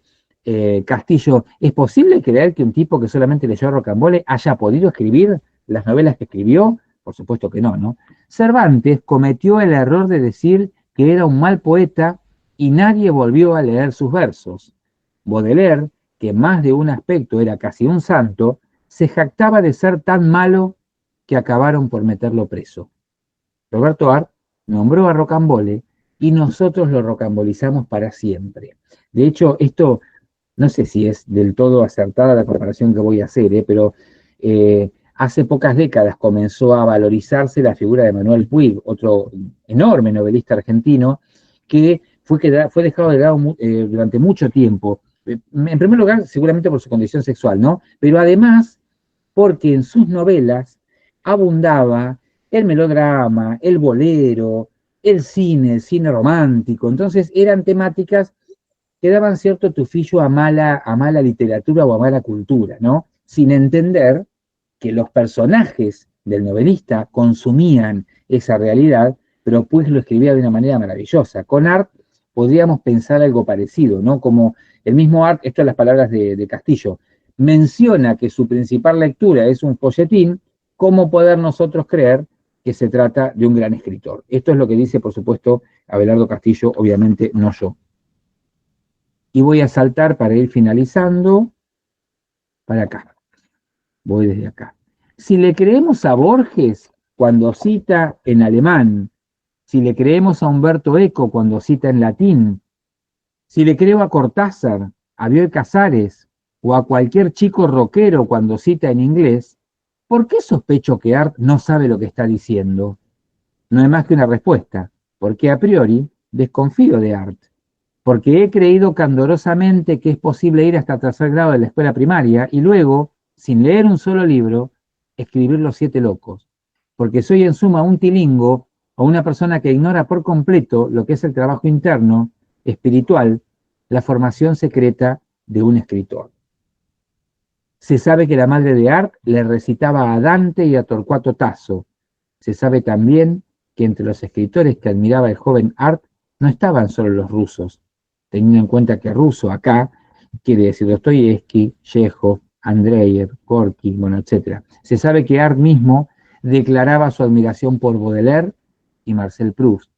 Castillo, ¿es posible creer que un tipo que solamente leyó Rocambole haya podido escribir las novelas que escribió? Por supuesto que no, ¿no? Cervantes cometió el error de decir que era un mal poeta y nadie volvió a leer sus versos. Baudelaire, que más de un aspecto era casi un santo, se jactaba de ser tan malo que acabaron por meterlo preso. Roberto Arlt nombró a Rocambole y nosotros lo rocambolizamos para siempre. De hecho, esto, no sé si es del todo acertada la comparación que voy a hacer, pero hace pocas décadas comenzó a valorizarse la figura de Manuel Puig, otro enorme novelista argentino, que fue dejado de lado durante mucho tiempo. En primer lugar, seguramente por su condición sexual, ¿no? Pero además, porque en sus novelas abundaba el melodrama, el bolero, el cine romántico. Entonces eran temáticas que daban cierto tufillo a mala literatura o a mala cultura, ¿no? Sin entender que los personajes del novelista consumían esa realidad, pero pues lo escribía de una manera maravillosa. Con Art podríamos pensar algo parecido, ¿no? Como el mismo Art, estas son las palabras de Castillo, menciona que su principal lectura es un folletín, ¿cómo poder nosotros creer que se trata de un gran escritor? Esto es lo que dice, por supuesto, Abelardo Castillo, obviamente no yo. Y voy a saltar para ir finalizando, para acá. Voy desde acá. Si le creemos a Borges cuando cita en alemán, si le creemos a Humberto Eco cuando cita en latín, si le creo a Cortázar, a Bioy Casares o a cualquier chico rockero cuando cita en inglés, ¿por qué sospecho que Art no sabe lo que está diciendo? No hay más que una respuesta, porque a priori desconfío de Art, porque he creído candorosamente que es posible ir hasta tercer grado de la escuela primaria y luego, sin leer un solo libro, escribir Los Siete Locos, porque soy en suma un tilingo o una persona que ignora por completo lo que es el trabajo interno, espiritual, la formación secreta de un escritor. Se sabe que la madre de Art le recitaba a Dante y a Torcuato Tasso. Se sabe también que entre los escritores que admiraba el joven Art no estaban solo los rusos, teniendo en cuenta que ruso acá quiere decir Dostoyevsky, Chekhov, Andreyev, Gorky, bueno, etc. Se sabe que Art mismo declaraba su admiración por Baudelaire y Marcel Proust.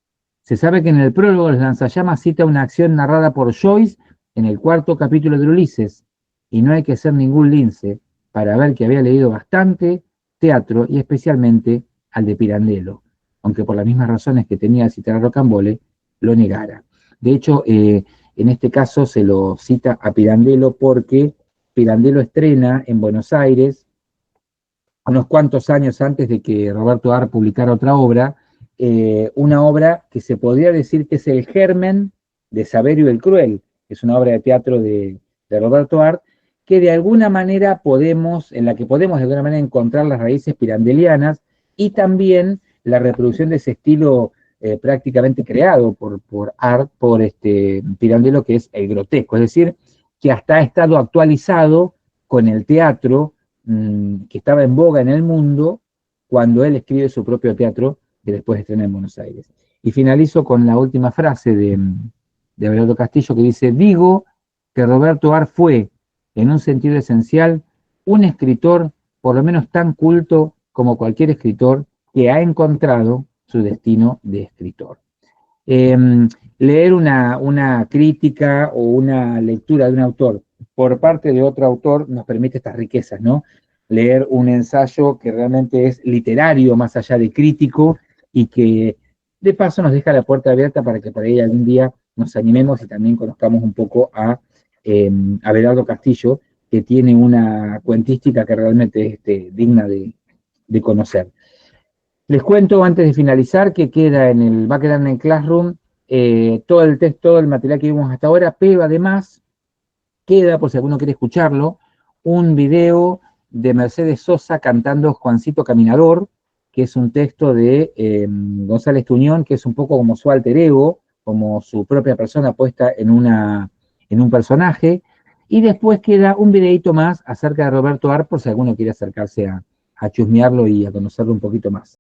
Se sabe que en el prólogo de Los Lanzallamas cita una acción narrada por Joyce en el 4º capítulo de Ulises, y no hay que ser ningún lince para ver que había leído bastante teatro y especialmente al de Pirandello, aunque por las mismas razones que tenía de citar a Rocambole, lo negara. De hecho, en este caso se lo cita a Pirandello porque Pirandello estrena en Buenos Aires, unos cuantos años antes de que Roberto Art publicara otra obra, una obra que se podría decir que es el germen de Saverio el Cruel, que es una obra de teatro de Roberto Art, que de alguna manera en la que podemos de alguna manera encontrar las raíces pirandelianas y también la reproducción de ese estilo prácticamente creado por Pirandello, que es el grotesco, es decir, que hasta ha estado actualizado con el teatro que estaba en boga en el mundo cuando él escribe su propio teatro que después estrena en Buenos Aires. Y finalizo con la última frase de Abelardo Castillo que dice: digo que Roberto Art fue, en un sentido esencial, un escritor por lo menos tan culto como cualquier escritor que ha encontrado su destino de escritor. Leer una crítica o una lectura de un autor por parte de otro autor nos permite estas riquezas, ¿no? Leer un ensayo que realmente es literario más allá de crítico y que de paso nos deja la puerta abierta para que por ahí algún día nos animemos y también conozcamos un poco a Abelardo Castillo, que tiene una cuentística que realmente es digna de conocer. Les cuento antes de finalizar que va a quedar en el Classroom todo el texto, todo el material que vimos hasta ahora, pero además queda, por si alguno quiere escucharlo, un video de Mercedes Sosa cantando Juancito Caminador, que es un texto de González Tuñón, que es un poco como su alter ego, como su propia persona puesta en un personaje, y después queda un videito más acerca de Roberto Art, por si alguno quiere acercarse a chusmearlo y a conocerlo un poquito más.